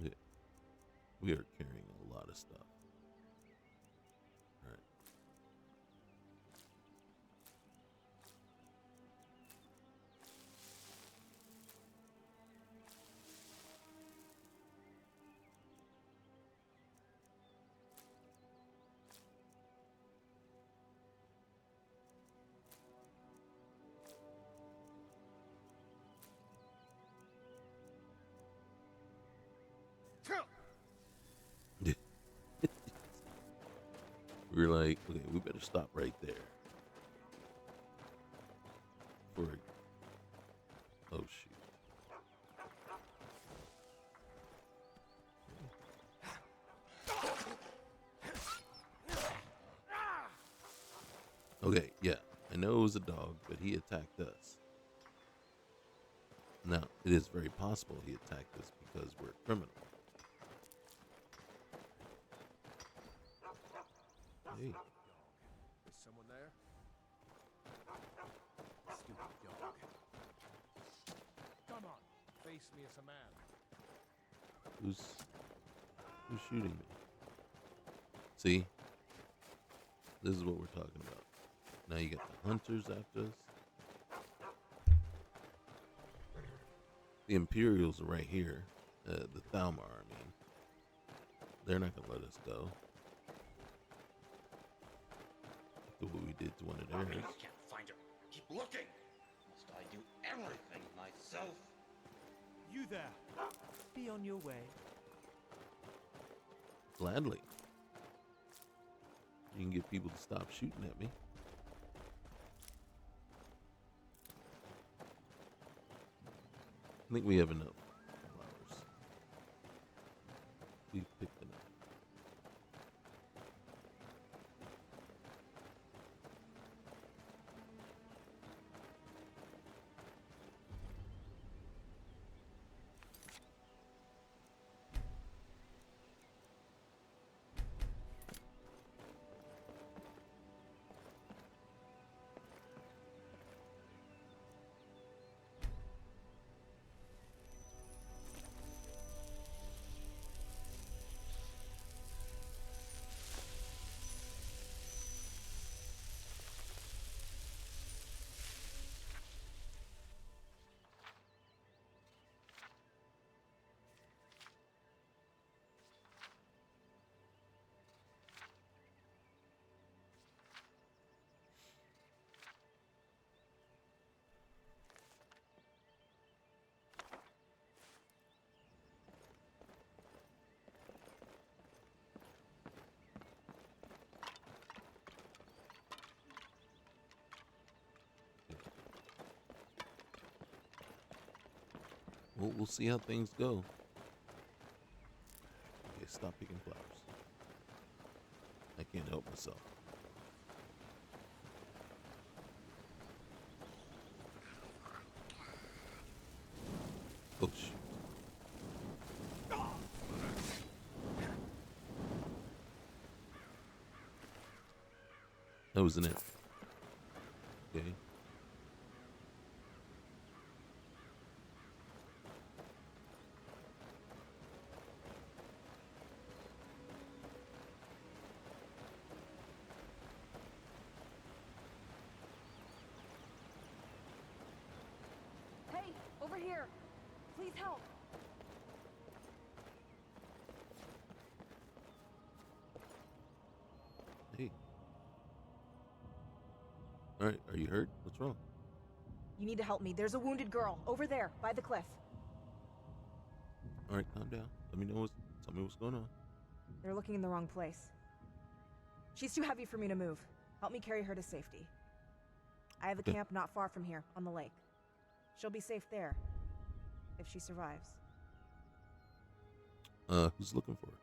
[SPEAKER 1] Yeah, we are carrying a lot of stuff. All right. We were like, okay, we better stop right there. Oh shoot. Okay, yeah, I know it was a dog, but he attacked us. Now, it is very possible he attacked us because we're criminals. Hey.
[SPEAKER 2] Is someone there? Stupid dog. Come on, face me as a man.
[SPEAKER 1] Who's shooting me? See? This is what we're talking about. Now you got the hunters after us. The Imperials are right here. The Thalmar, I mean. They're not gonna let us go. After what we did to one of theirs.
[SPEAKER 5] I can't find her. Keep looking. Must I do everything myself?
[SPEAKER 2] You there. Be on your way.
[SPEAKER 1] Gladly. You can get people to stop shooting at me. I think we have enough flowers. We've picked enough. We'll see how things go. Okay, stop picking flowers. I can't help myself. Oh, shoot. That wasn't it. Okay.
[SPEAKER 6] Over here. Please help.
[SPEAKER 1] Hey. All right, are you hurt? What's wrong?
[SPEAKER 6] You need to help me. There's a wounded girl over there by the cliff.
[SPEAKER 1] All right, calm down. Tell me what's going on.
[SPEAKER 6] They're looking in the wrong place. She's too heavy for me to move. Help me carry her to safety. I have a camp not far from here, on the lake. She'll be safe there, if she survives.
[SPEAKER 1] Who's looking for her?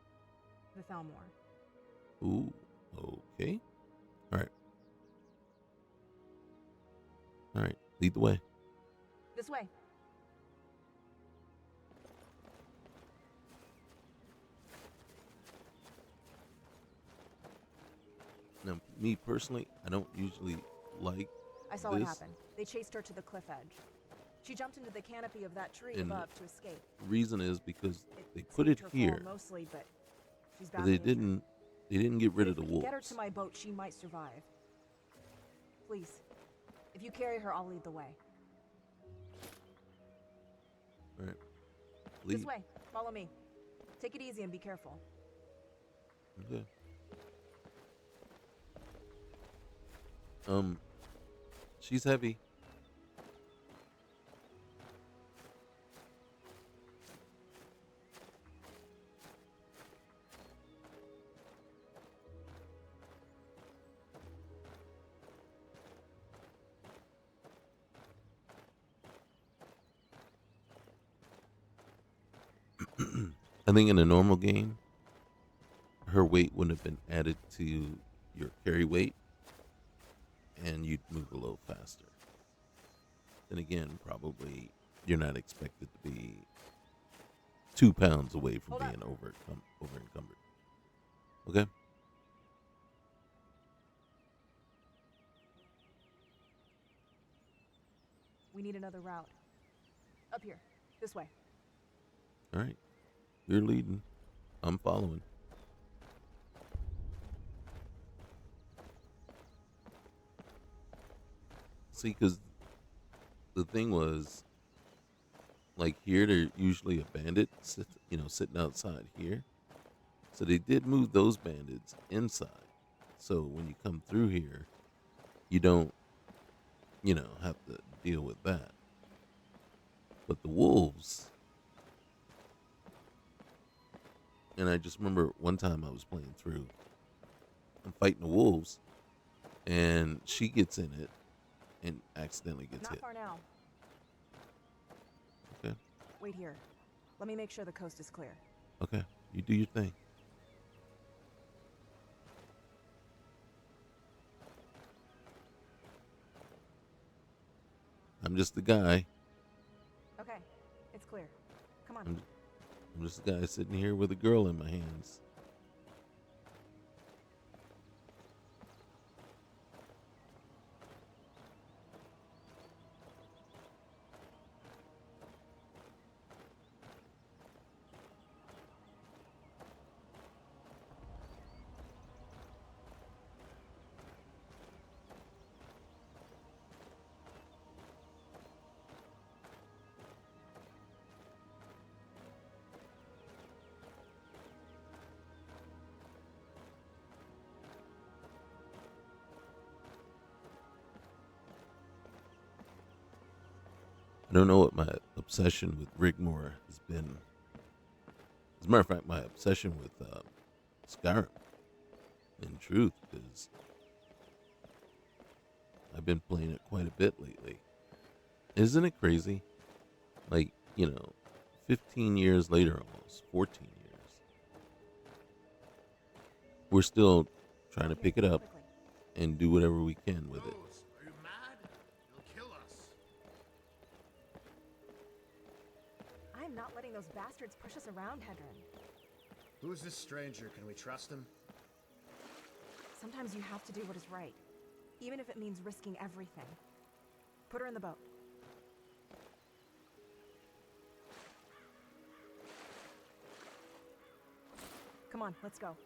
[SPEAKER 6] The Thalmor.
[SPEAKER 1] Ooh, okay. All right, lead the way.
[SPEAKER 6] This way.
[SPEAKER 1] Now, me personally, I don't usually like
[SPEAKER 6] I saw what happened. They chased her to the cliff edge. She jumped into the canopy of that tree above to escape.
[SPEAKER 1] The reason is because they
[SPEAKER 6] It
[SPEAKER 1] put
[SPEAKER 6] saved
[SPEAKER 1] it
[SPEAKER 6] her fall
[SPEAKER 1] here,
[SPEAKER 6] mostly, but she's
[SPEAKER 1] but
[SPEAKER 6] badly
[SPEAKER 1] they
[SPEAKER 6] injured.
[SPEAKER 1] didn't get rid of
[SPEAKER 6] If
[SPEAKER 1] the
[SPEAKER 6] we can get her
[SPEAKER 1] wolves.
[SPEAKER 6] to my boat, she might survive. Please, if you carry her, I'll lead the way.
[SPEAKER 1] All right, lead.
[SPEAKER 6] This way. Follow me. Take it easy and be careful.
[SPEAKER 1] Okay. She's heavy. I think in a normal game, her weight wouldn't have been added to your carry weight, and you'd move a little faster. Then again, probably you're not expected to be 2 pounds away from
[SPEAKER 6] Hold
[SPEAKER 1] being
[SPEAKER 6] up.
[SPEAKER 1] over encumbered. Okay.
[SPEAKER 6] We need another route. Up here. This way.
[SPEAKER 1] All right. You're leading. I'm following. See, because the thing was, like here, they're usually a bandit, sitting outside here. So they did move those bandits inside. So when you come through here, you don't, have to deal with that. But the wolves, and I just remember one time I was playing through, I'm fighting the wolves, and she gets in it and accidentally gets
[SPEAKER 6] Not
[SPEAKER 1] hit.
[SPEAKER 6] far now.
[SPEAKER 1] Okay.
[SPEAKER 6] Wait here. Let me make sure the coast is clear.
[SPEAKER 1] Okay. You do your thing. I'm just the guy.
[SPEAKER 6] Okay. It's clear. Come on.
[SPEAKER 1] I'm just the guy sitting here with a girl in my hands. I don't know what my obsession with Rigmore has been. As a matter of fact, my obsession with Skyrim, in truth, because I've been playing it quite a bit lately. Isn't it crazy? Like, 15 years later, almost 14 years, we're still trying to pick it up
[SPEAKER 6] Quickly.
[SPEAKER 1] and do whatever we can with it.
[SPEAKER 2] Rose, are you mad? You'll kill us.
[SPEAKER 6] I'm not letting those bastards push us around, Hedron.
[SPEAKER 7] Who is this stranger? Can we trust him?
[SPEAKER 6] Sometimes you have to do what is right, even if it means risking everything. Put her in the boat. Come on, let's go.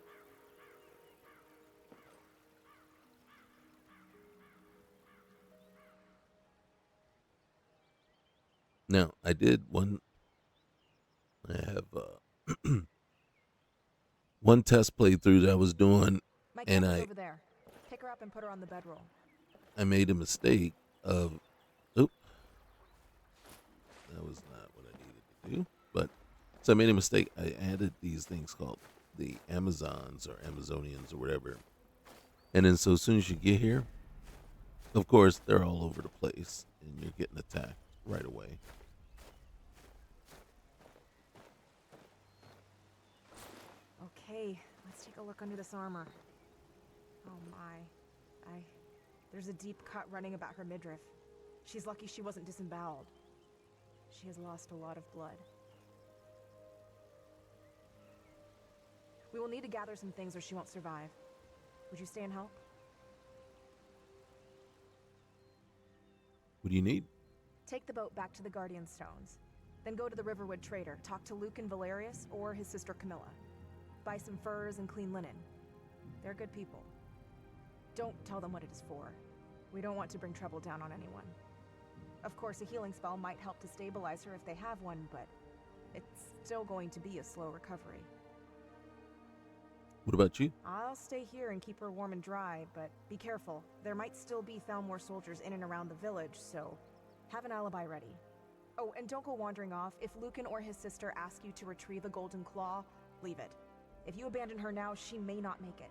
[SPEAKER 1] Now, I did one. I have one test playthrough that I was doing,
[SPEAKER 6] My
[SPEAKER 1] and
[SPEAKER 6] camp is over there. Pick her up and put her on the bedroll.
[SPEAKER 1] I made a mistake of. Oop. That was not what I needed to do. But so I made a mistake. I added these things called the Amazons or Amazonians or whatever. And then so as soon as you get here, of course, they're all over the place and you're getting attacked right away.
[SPEAKER 6] Okay, let's take a look under this armor. Oh my. There's a deep cut running about her midriff. She's lucky she wasn't disemboweled. She has lost a lot of blood. We will need to gather some things or she won't survive. Would you stay and help?
[SPEAKER 1] What do you need?
[SPEAKER 6] Take the boat back to the Guardian Stones. Then go to the Riverwood Trader. Talk to Luke and Valerius or his sister Camilla. Buy some furs and clean linen. They're good people. Don't tell them what it is for. We don't want to bring trouble down on anyone. Of course, a healing spell might help to stabilize her if they have one, but it's still going to be a slow recovery.
[SPEAKER 1] What about you?
[SPEAKER 6] I'll stay here and keep her warm and dry, but be careful. There might still be Thalmor soldiers in and around the village, so have an alibi ready. Oh, and don't go wandering off. If Lucan or his sister ask you to retrieve a golden claw, leave it. If you abandon her now, she may not make it.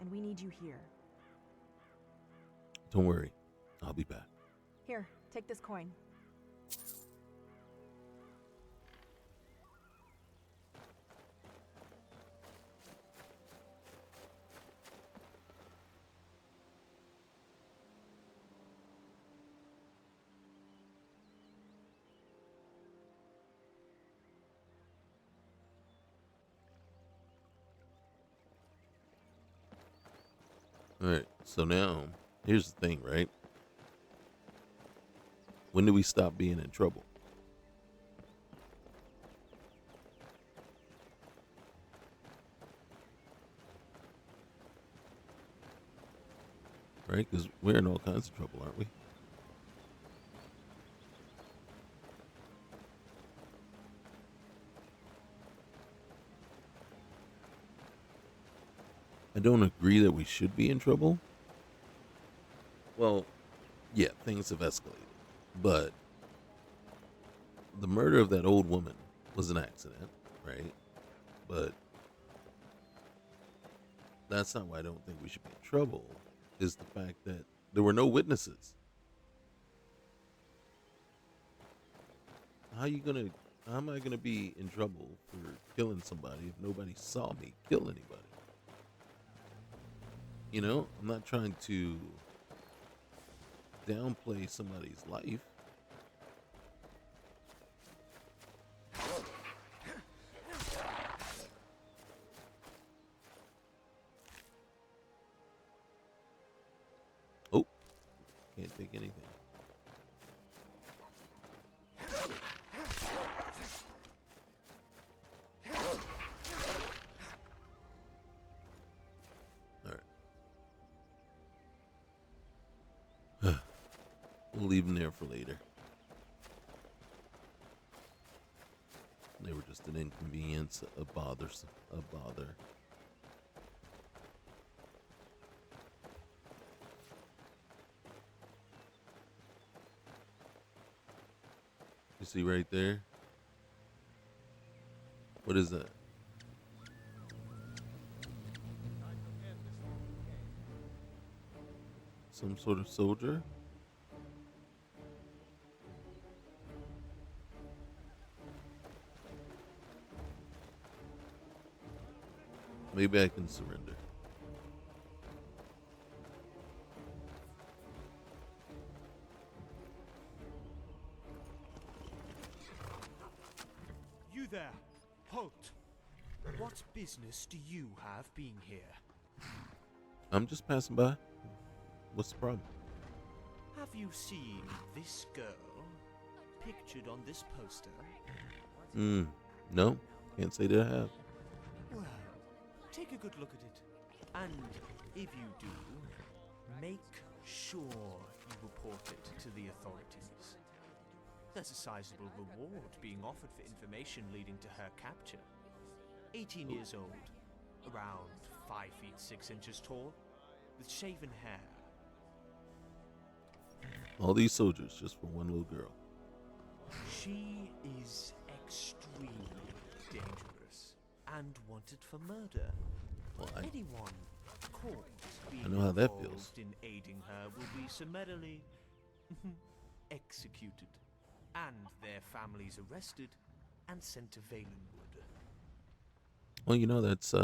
[SPEAKER 6] And we need you here.
[SPEAKER 1] Don't worry. I'll be back.
[SPEAKER 6] Here, take this coin.
[SPEAKER 1] All right. So now, here's the thing, right? When do we stop being in trouble? Right? Because we're in all kinds of trouble, aren't we? I don't agree that we should be in trouble. Well, yeah, things have escalated. But the murder of that old woman was an accident, right? But that's not why I don't think we should be in trouble, is the fact that there were no witnesses. How am I gonna be in trouble for killing somebody if nobody saw me kill anybody? You know, I'm not trying to downplay somebody's life. Oh, can't take anything. We'll leave them there for later. They were just an inconvenience, a bother. You see right there? What is that? Some sort of soldier? Maybe I can surrender.
[SPEAKER 2] You there! Halt! What business do you have being here?
[SPEAKER 1] I'm just passing by. What's the problem?
[SPEAKER 2] Have you seen this girl pictured on this poster?
[SPEAKER 1] No, can't say that I have.
[SPEAKER 2] Well, take a good look at it. And if you do, make sure you report it to the authorities. There's a sizable reward being offered for information leading to her capture. 18 years old, around 5 feet 6 inches tall, with shaven hair.
[SPEAKER 1] All these soldiers just for one little girl.
[SPEAKER 2] She is extremely dangerous and wanted for murder.
[SPEAKER 1] Well,
[SPEAKER 2] Anyone caught being
[SPEAKER 1] I know how that
[SPEAKER 2] involved
[SPEAKER 1] feels.
[SPEAKER 2] in aiding her will be summarily executed, and their families arrested and sent to Valenwood.
[SPEAKER 1] Well, you know, that's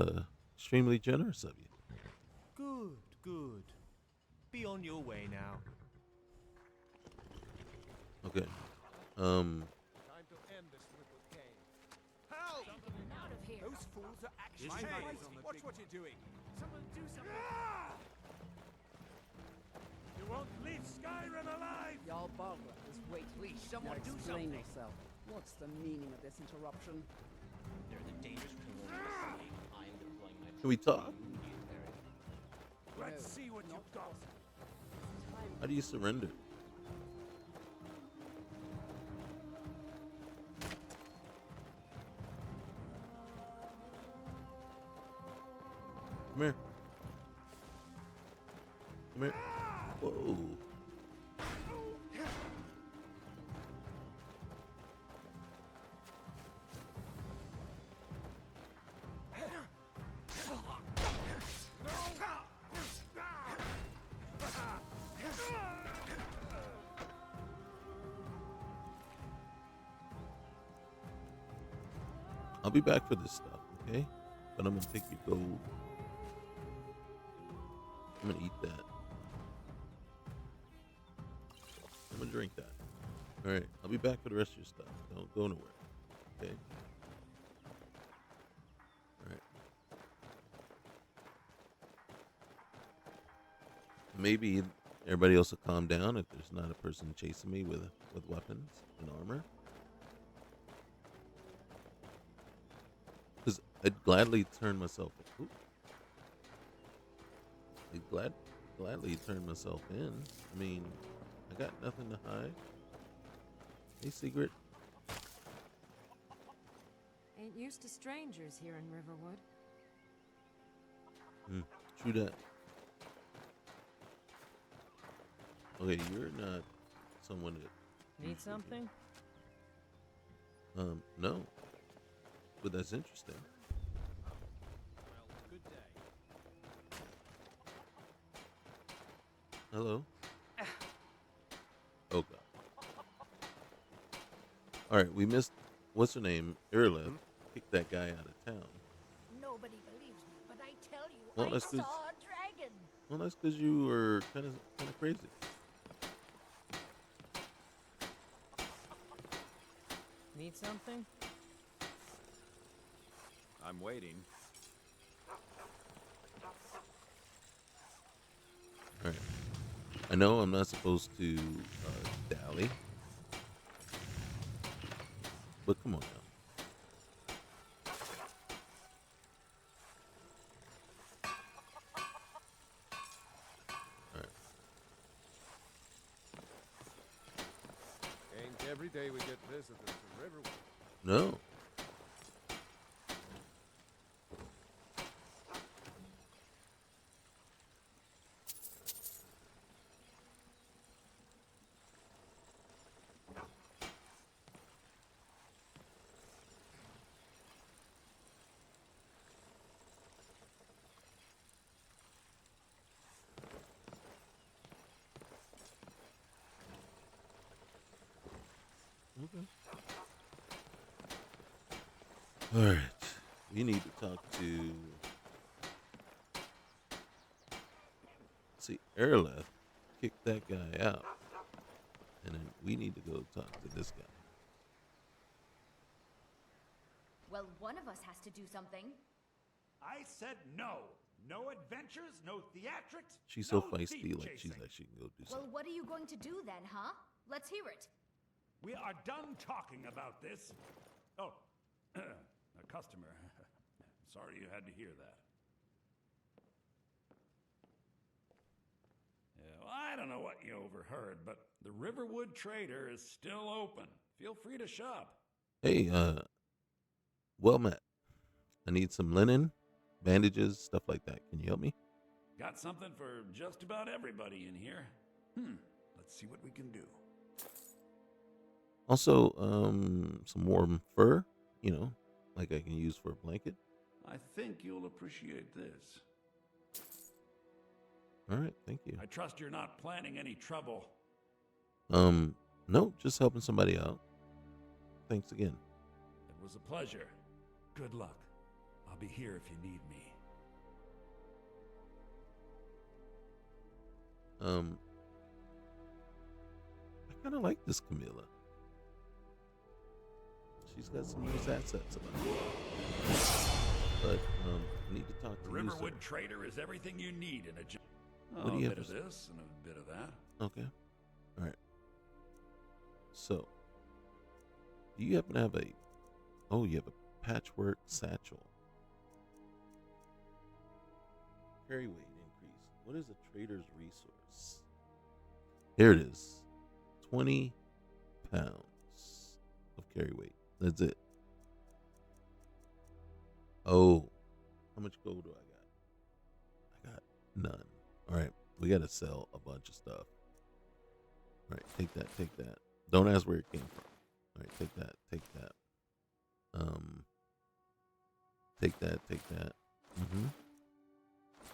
[SPEAKER 1] extremely generous of you.
[SPEAKER 2] Good, good. Be on your way now.
[SPEAKER 1] Okay.
[SPEAKER 8] Time to end this little game. Help!
[SPEAKER 4] Getting out of here.
[SPEAKER 3] Those fools are actually.
[SPEAKER 8] My
[SPEAKER 3] Hey,
[SPEAKER 8] eyes on the
[SPEAKER 3] watch
[SPEAKER 8] big-
[SPEAKER 3] what you're doing.
[SPEAKER 4] Someone do something.
[SPEAKER 8] You won't leave Skyrim alive!
[SPEAKER 9] Y'all bother. Just wait.
[SPEAKER 2] Please,
[SPEAKER 9] Now
[SPEAKER 2] someone do
[SPEAKER 9] explain
[SPEAKER 2] something.
[SPEAKER 9] yourself. What's the meaning of this interruption?
[SPEAKER 5] They're the dangerous criminals of the city. I'm deploying my
[SPEAKER 1] Can we talk?
[SPEAKER 8] Let's
[SPEAKER 9] No,
[SPEAKER 8] see what
[SPEAKER 9] not
[SPEAKER 8] you've got.
[SPEAKER 9] Time.
[SPEAKER 1] How do you surrender? Come here. Come here. Whoa. I'll be back for this stuff, okay? But I'm gonna take your gold. I'm gonna eat that. I'm gonna drink that. Alright, I'll be back for the rest of your stuff. Don't go nowhere. Okay? Alright. Maybe everybody else will calm down if there's not a person chasing me with weapons and armor. Because I'd gladly turn myself. Ooh. I'd gladly turn myself in. I mean, I got nothing to hide. Hey, secret.
[SPEAKER 10] Ain't used to strangers here in Riverwood.
[SPEAKER 1] True that. Okay, you're not someone that.
[SPEAKER 10] Need something?
[SPEAKER 1] No. But that's interesting.
[SPEAKER 8] Well, good day.
[SPEAKER 1] Hello. Oh god. All right, we missed. What's her name? Erleth kicked that guy out of town.
[SPEAKER 4] Nobody believes me, but I tell you,
[SPEAKER 1] Well,
[SPEAKER 4] I
[SPEAKER 1] that's
[SPEAKER 4] saw
[SPEAKER 1] 'cause-
[SPEAKER 4] a dragon.
[SPEAKER 1] Well, that's because you were kind of crazy.
[SPEAKER 10] Need something?
[SPEAKER 8] I'm waiting.
[SPEAKER 1] All right. I know I'm not supposed to dally, but come on now. All right.
[SPEAKER 8] Ain't every day we get visitors from Riverwood.
[SPEAKER 1] No. Okay. All right. We need to talk to. See, Erleth kicked that guy out, and then we need to go talk to this guy.
[SPEAKER 4] Well, one of us has to do something.
[SPEAKER 11] I said no. No adventures, no theatrics.
[SPEAKER 1] She's so
[SPEAKER 11] no
[SPEAKER 1] feisty,
[SPEAKER 11] thief
[SPEAKER 1] like she's
[SPEAKER 11] chasing.
[SPEAKER 1] actually can go do
[SPEAKER 4] Well,
[SPEAKER 1] something.
[SPEAKER 4] what are you going to do then, huh? Let's hear it.
[SPEAKER 11] We are done talking about this. Oh, a customer. Sorry you had to hear that. Yeah. I don't know what you overheard, but the Riverwood Trader is still open. Feel free to shop.
[SPEAKER 1] Hey, well met. I need some linen, bandages, stuff like that. Can you help me?
[SPEAKER 11] Got something for just about everybody in here. Let's see what we can do.
[SPEAKER 1] Also, some warm fur, like I can use for a blanket.
[SPEAKER 11] I think you'll appreciate this.
[SPEAKER 1] All right, thank you.
[SPEAKER 11] I trust you're not planning any trouble.
[SPEAKER 1] No, just helping somebody out. Thanks again.
[SPEAKER 11] It was a pleasure. Good luck. I'll be here if you need me.
[SPEAKER 1] I kind of like this Camilla. She's got some nice assets about her. But I need to talk to
[SPEAKER 11] The
[SPEAKER 1] you,
[SPEAKER 11] Riverwood
[SPEAKER 1] sir.
[SPEAKER 11] Trader is everything you need in a job.
[SPEAKER 1] What do you
[SPEAKER 11] a
[SPEAKER 1] have
[SPEAKER 11] bit
[SPEAKER 1] to
[SPEAKER 11] of this and a bit of that.
[SPEAKER 1] Okay. All right. So, do you happen to have you have a patchwork satchel. Carry weight increase. What is a trader's resource? Here it is. 20 pounds of carry weight. That's it. Oh, how much gold do I got? I got none. All right, we got to sell a bunch of stuff. All right, take that, take that. Don't ask where it came from. All right, take that, take that. Take that, take that.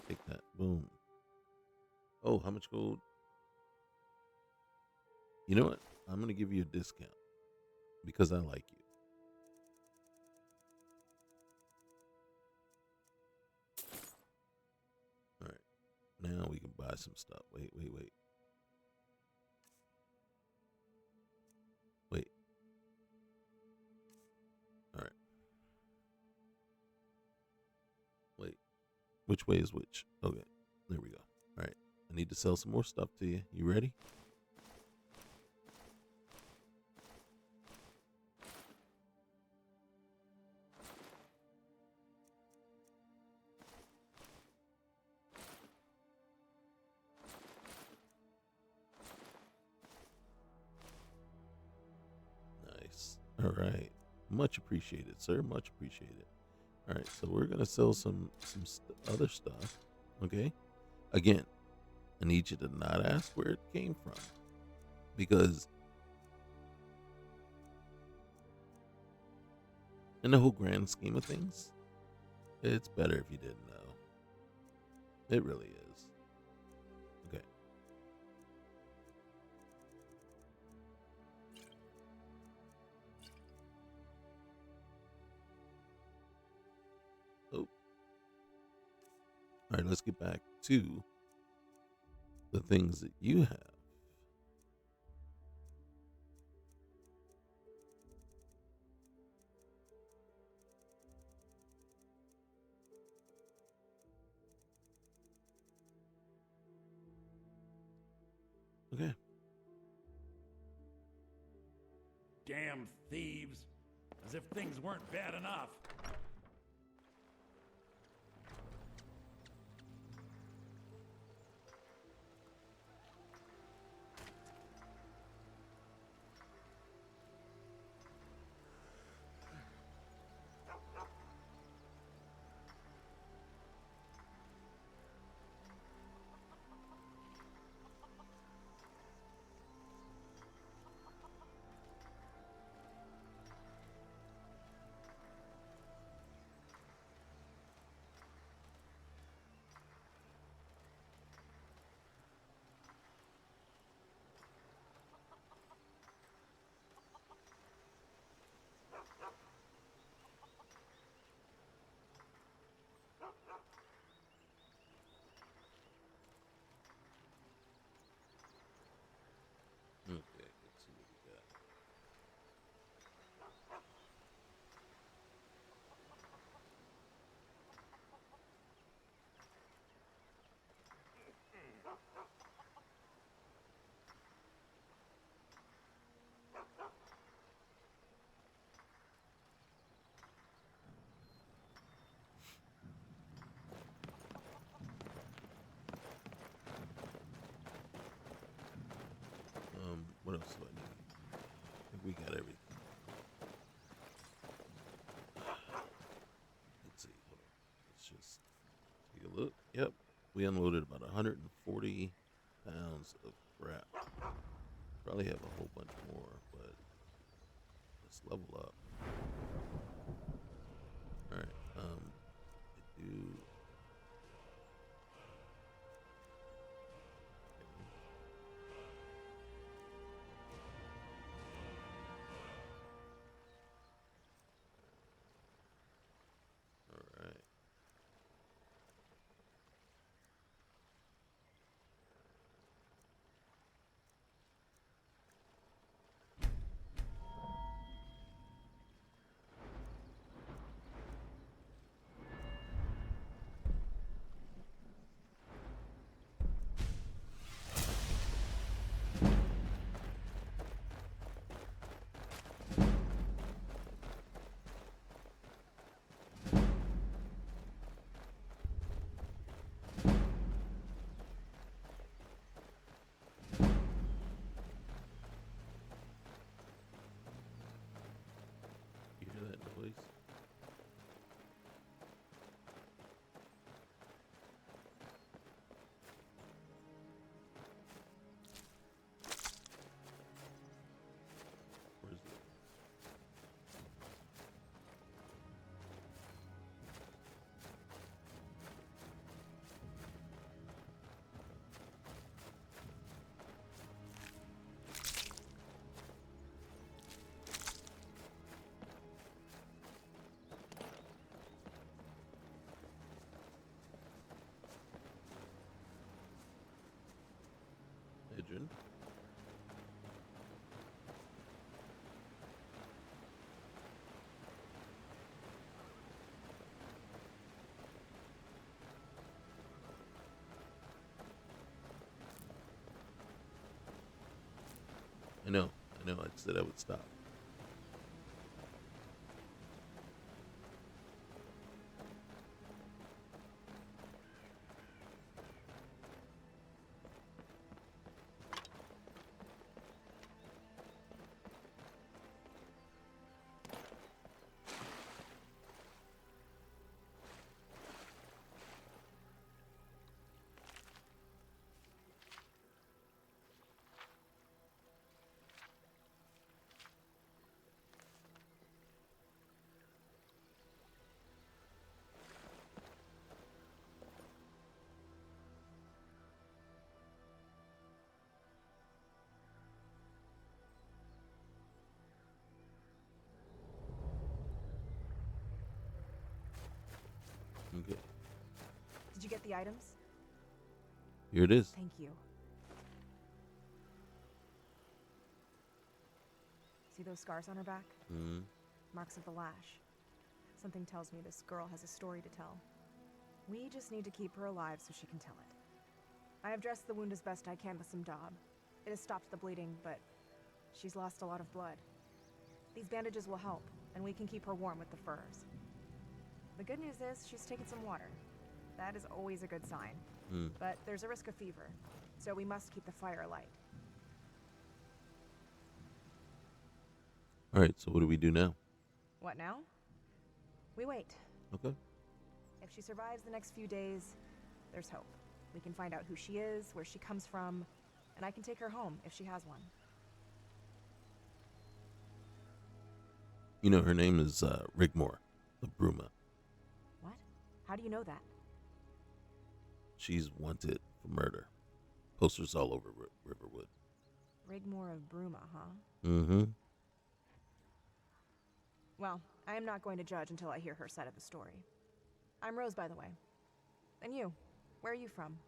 [SPEAKER 1] Take that. Boom. Oh, how much gold? You know what? I'm going to give you a discount because I like you. All right. Now we can buy some stuff. Wait. Wait. All right. Wait. Which way is which? Okay. There we go. All right. I need to sell some more stuff to you. You ready? Nice. All right. Much appreciated, sir. Much appreciated. All right. So we're going to sell some other stuff. Okay. Again, I need you to not ask where it came from because in the whole grand scheme of things, it's better if you didn't know. It really is. Okay. Oh. All right, let's get back to the things that you have. Okay.
[SPEAKER 11] Damn thieves. As if things weren't bad enough.
[SPEAKER 1] we got everything. Let's see. Hold on. Let's just take a look. Yep. We unloaded about 140 pounds of crap. Probably have a whole bunch more, but let's level up. All right. I do. All right. You hear that noise? Where's it? Adrian? I know. I said I would stop. Okay.
[SPEAKER 6] Did you get the items?
[SPEAKER 1] Here it is.
[SPEAKER 6] Thank you. See those scars on her back?
[SPEAKER 1] Mm-hmm.
[SPEAKER 6] Marks of the lash. Something tells me this girl has a story to tell. We just need to keep her alive so she can tell it. I have dressed the wound as best I can with some daub. It has stopped the bleeding, but she's lost a lot of blood. These bandages will help, and we can keep her warm with the furs. The good news is she's taken some water. That is always a good sign. But there's a risk of fever, so we must keep the fire alight.
[SPEAKER 1] All right, so what do we do now?
[SPEAKER 6] What now? We wait.
[SPEAKER 1] Okay.
[SPEAKER 6] If she survives the next few days, there's hope. We can find out who she is, where she comes from, and I can take her home if she has one.
[SPEAKER 1] You know, her name is Rigmore of Bruma.
[SPEAKER 6] What? How do you know that?
[SPEAKER 1] She's wanted for murder. Posters all over Riverwood.
[SPEAKER 6] Rigmore of Bruma, huh?
[SPEAKER 1] Mm-hmm.
[SPEAKER 6] Well, I am not going to judge until I hear her side of the story. I'm Rose, by the way. And you? Where are you from?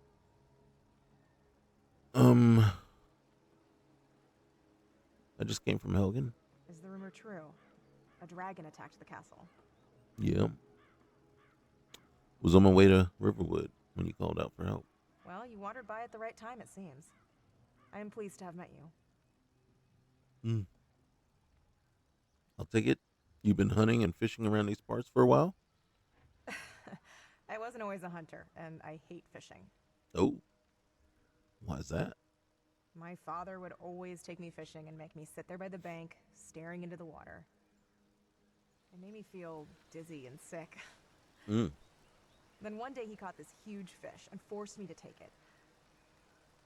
[SPEAKER 1] I just came from Helgen.
[SPEAKER 6] Is the rumor true? A dragon attacked the castle.
[SPEAKER 1] Yeah. Was on my way to Riverwood when you called out for help.
[SPEAKER 6] Well, you wandered by at the right time, it seems. I am pleased to have met you.
[SPEAKER 1] I'll take it. You've been hunting and fishing around these parts for a while?
[SPEAKER 6] I wasn't always a hunter, and I hate fishing.
[SPEAKER 1] Oh. Why is that?
[SPEAKER 6] My father would always take me fishing and make me sit there by the bank, staring into the water. It made me feel dizzy and sick.
[SPEAKER 1] Mm.
[SPEAKER 6] Then one day he caught this huge fish and forced me to take it.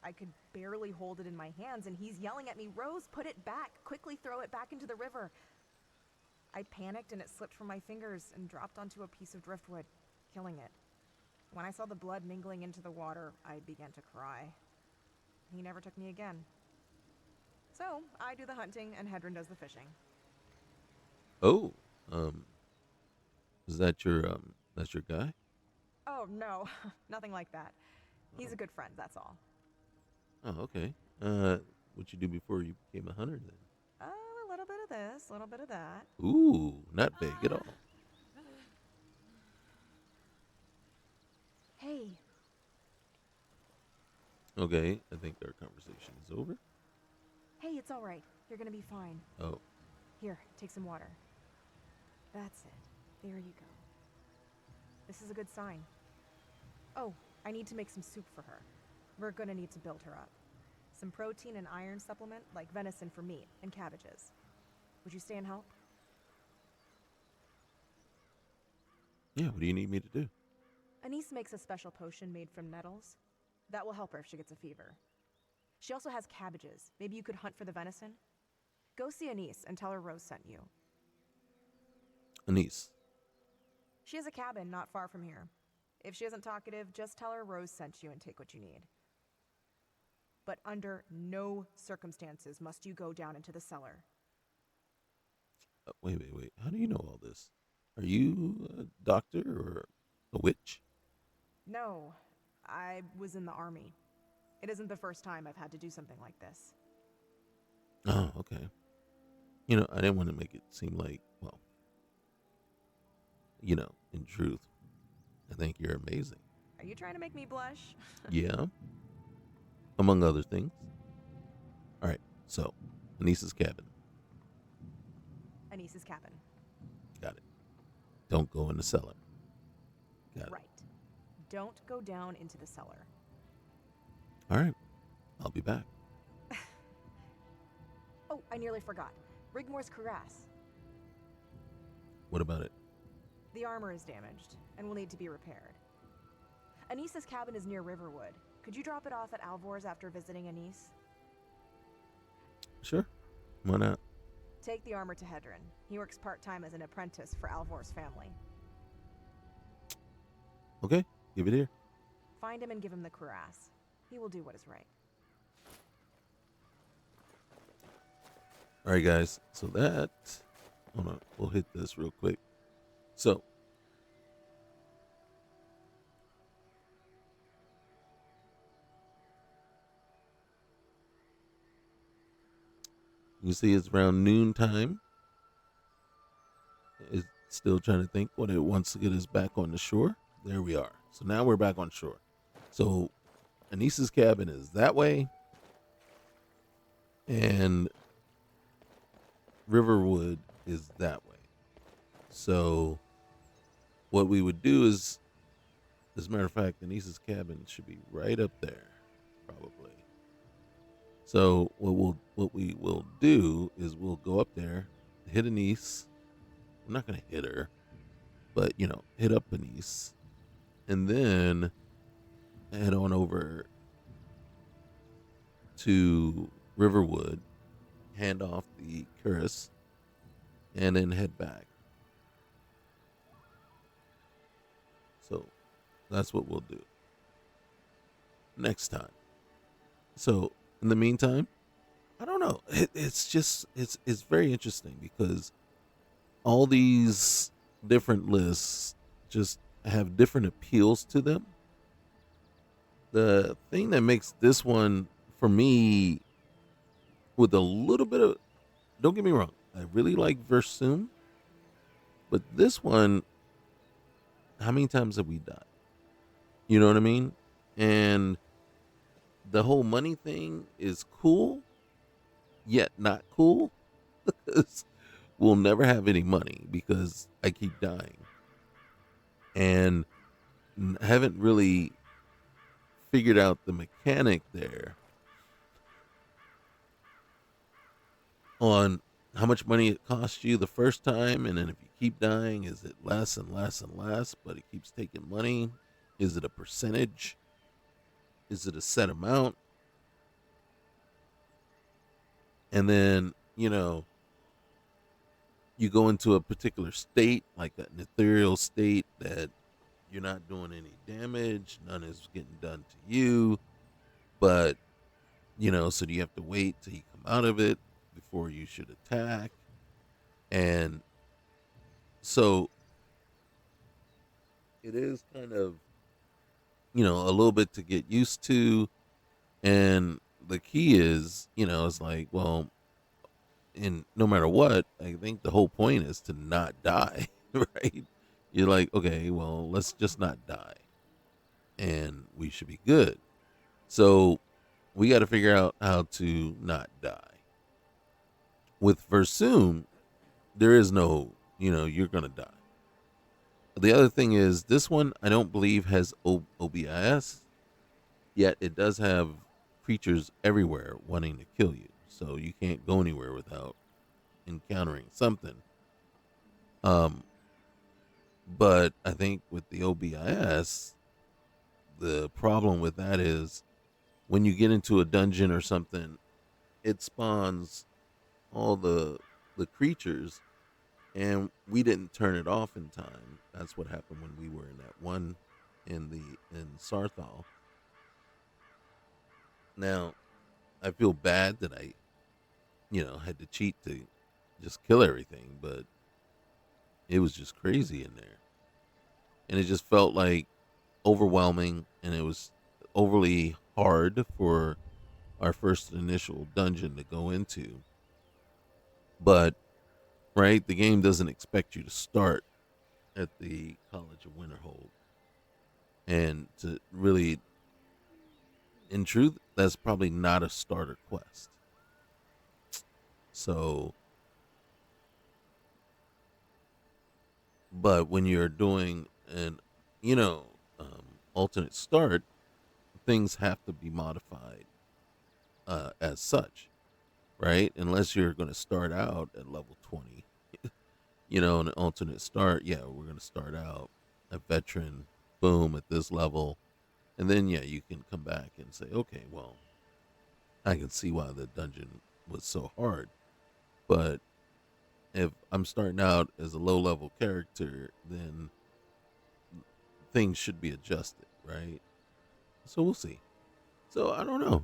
[SPEAKER 6] I could barely hold it in my hands, and he's yelling at me, "Rose, put it back! Quickly throw it back into the river!" I panicked and it slipped from my fingers and dropped onto a piece of driftwood, killing it. When I saw the blood mingling into the water, I began to cry. He never took me again. So, I do the hunting and Hedron does the fishing.
[SPEAKER 1] Oh, is that that's your guy?
[SPEAKER 6] Oh, no, nothing like that. He's a good friend, that's all.
[SPEAKER 1] Oh, okay. What'd you do before you became a hunter then?
[SPEAKER 6] A little bit of this, a little bit of that.
[SPEAKER 1] Ooh, not big at all.
[SPEAKER 6] Hey.
[SPEAKER 1] Okay, I think our conversation is over.
[SPEAKER 6] Hey, it's all right. You're gonna be fine.
[SPEAKER 1] Oh.
[SPEAKER 6] Here, take some water. That's it. There you go. This is a good sign. Oh, I need to make some soup for her. We're gonna need to build her up. Some protein and iron supplement, like venison for meat, and cabbages. Would you stay and help?
[SPEAKER 1] Yeah, what do you need me to do?
[SPEAKER 6] Anise makes a special potion made from nettles. That will help her if she gets a fever. She also has cabbages. Maybe you could hunt for the venison? Go see Anise and tell her Rose sent you.
[SPEAKER 1] Anise.
[SPEAKER 6] She has a cabin not far from here. If she isn't talkative, just tell her Rose sent you and take what you need. But under no circumstances must you go down into the cellar.
[SPEAKER 1] Wait. How do you know all this? Are you a doctor or a witch?
[SPEAKER 6] No, I was in the army. It isn't the first time I've had to do something like this.
[SPEAKER 1] Oh, okay. You know, I didn't want to make it seem like, well, you know, in truth, I think you're amazing.
[SPEAKER 6] Are you trying to make me blush?
[SPEAKER 1] Yeah. Among other things. All right, so, Anissa's cabin.
[SPEAKER 6] Anise's cabin.
[SPEAKER 1] Got it. Don't go in the cellar. Got it.
[SPEAKER 6] Right. Don't go down into the cellar.
[SPEAKER 1] All right. I'll be back.
[SPEAKER 6] Oh, I nearly forgot. Rigmore's cuirass.
[SPEAKER 1] What about it?
[SPEAKER 6] The armor is damaged and will need to be repaired. Anissa's cabin is near Riverwood. Could you drop it off at Alvor's after visiting Anise?
[SPEAKER 1] Sure. Why not?
[SPEAKER 6] Take the armor to Hedron. He works part-time as an apprentice for Alvor's family.
[SPEAKER 1] Okay, give it here.
[SPEAKER 6] Find him and give him the cuirass. He will do what is right.
[SPEAKER 1] All right, guys. So that, hold on, we'll hit this real quick. So, you see it's around noontime. It's still trying to think what it wants to get us back on the shore. There we are. So now we're back on shore. So Anissa's cabin is that way. And Riverwood is that way. So what we would do is, as a matter of fact, Anissa's cabin should be right up there, probably. So what we will do is we'll go up there, hit Anise. I'm not gonna hit her, but you know, hit up Anise, and then head on over to Riverwood, hand off the cuirass, and then head back. So that's what we'll do next time. So in the meantime, I don't know. It's very interesting because all these different lists just have different appeals to them. The thing that makes this one for me with a little bit of, don't get me wrong, I really like Versum, but this one, how many times have we died? You know what I mean? And the whole money thing is cool, yet not cool, because we'll never have any money because I keep dying. And haven't really figured out the mechanic there on how much money it costs you the first time, and then if you keep dying, is it less and less and less, but it keeps taking money? Is it a percentage? Is it a set amount? And then, you go into a particular state, like an ethereal state, that you're not doing any damage, none is getting done to you, but, so do you have to wait till you come out of it before you should attack? And so it is kind of, a little bit to get used to. And the key is, it's like, well, and no matter what, I think the whole point is to not die, right? You're like, okay, well, let's just not die, and we should be good. So we got to figure out how to not die. With Versum, there is no, you're going to die. The other thing is, this one, I don't believe has OBIS, yet it does have creatures everywhere wanting to kill you. So you can't go anywhere without encountering something. But I think with the OBIS, the problem with that is when you get into a dungeon or something, it spawns all the creatures, and we didn't turn it off in time. That's what happened when we were in that one in Sarthal. Now, I feel bad that I had to cheat to just kill everything, but it was just crazy in there. And it just felt like overwhelming, and it was overly hard for our first initial dungeon to go into. But, right, the game doesn't expect you to start at the College of Winterhold. And to really, in truth, that's probably not a starter quest. So, but when you're doing an, alternate start, things have to be modified as such, right? Unless you're going to start out at level 20, an alternate start. Yeah, we're going to start out a veteran, boom, at this level. And then, you can come back and say, okay, well, I can see why the dungeon was so hard. But if I'm starting out as a low-level character, then things should be adjusted, right? So we'll see. So I don't know.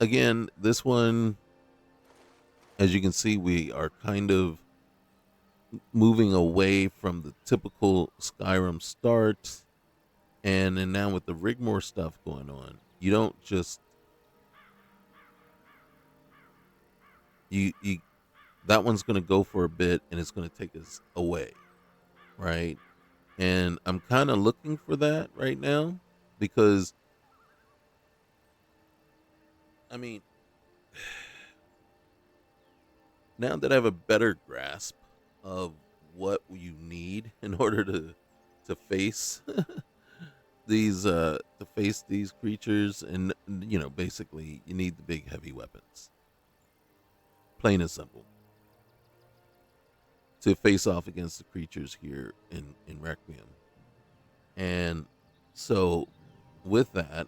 [SPEAKER 1] Again, this one, as you can see, we are kind of moving away from the typical Skyrim start. And then now with the Rigmore stuff going on, you don't just you that one's going to go for a bit, and it's going to take us away, right? And I'm kind of looking for that right now, because I mean, now that I have a better grasp of what you need in order to face these creatures, and basically you need the big heavy weapons, plain and simple, to face off against the creatures here in Requiem. And so with that,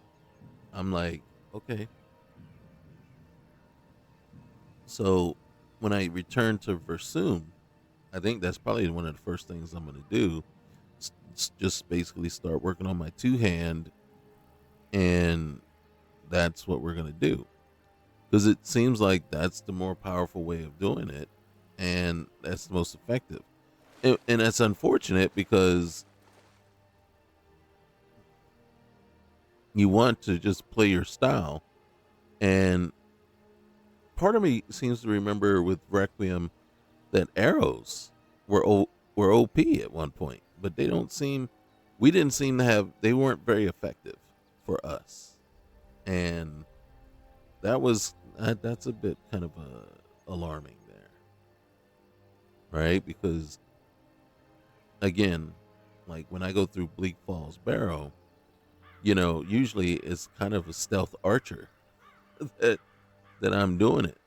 [SPEAKER 1] I'm like, okay. So when I return to Versum, I think that's probably one of the first things I'm going to do. Just basically start working on my two-hand, and that's what we're going to do. Because it seems like that's the more powerful way of doing it, and that's the most effective. And that's unfortunate, because you want to just play your style. And part of me seems to remember with Requiem that arrows were OP at one point, but we didn't seem to have, they weren't very effective for us. And that's a bit kind of alarming there, right? Because again, like when I go through Bleak Falls Barrow, usually it's kind of a stealth archer that I'm doing it.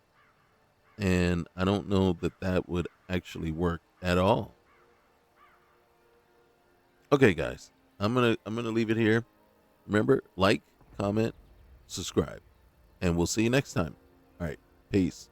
[SPEAKER 1] And I don't know that that would actually work at all. Okay, guys, I'm gonna leave it here. Remember, like, comment, subscribe, and we'll see you next time. All right, peace.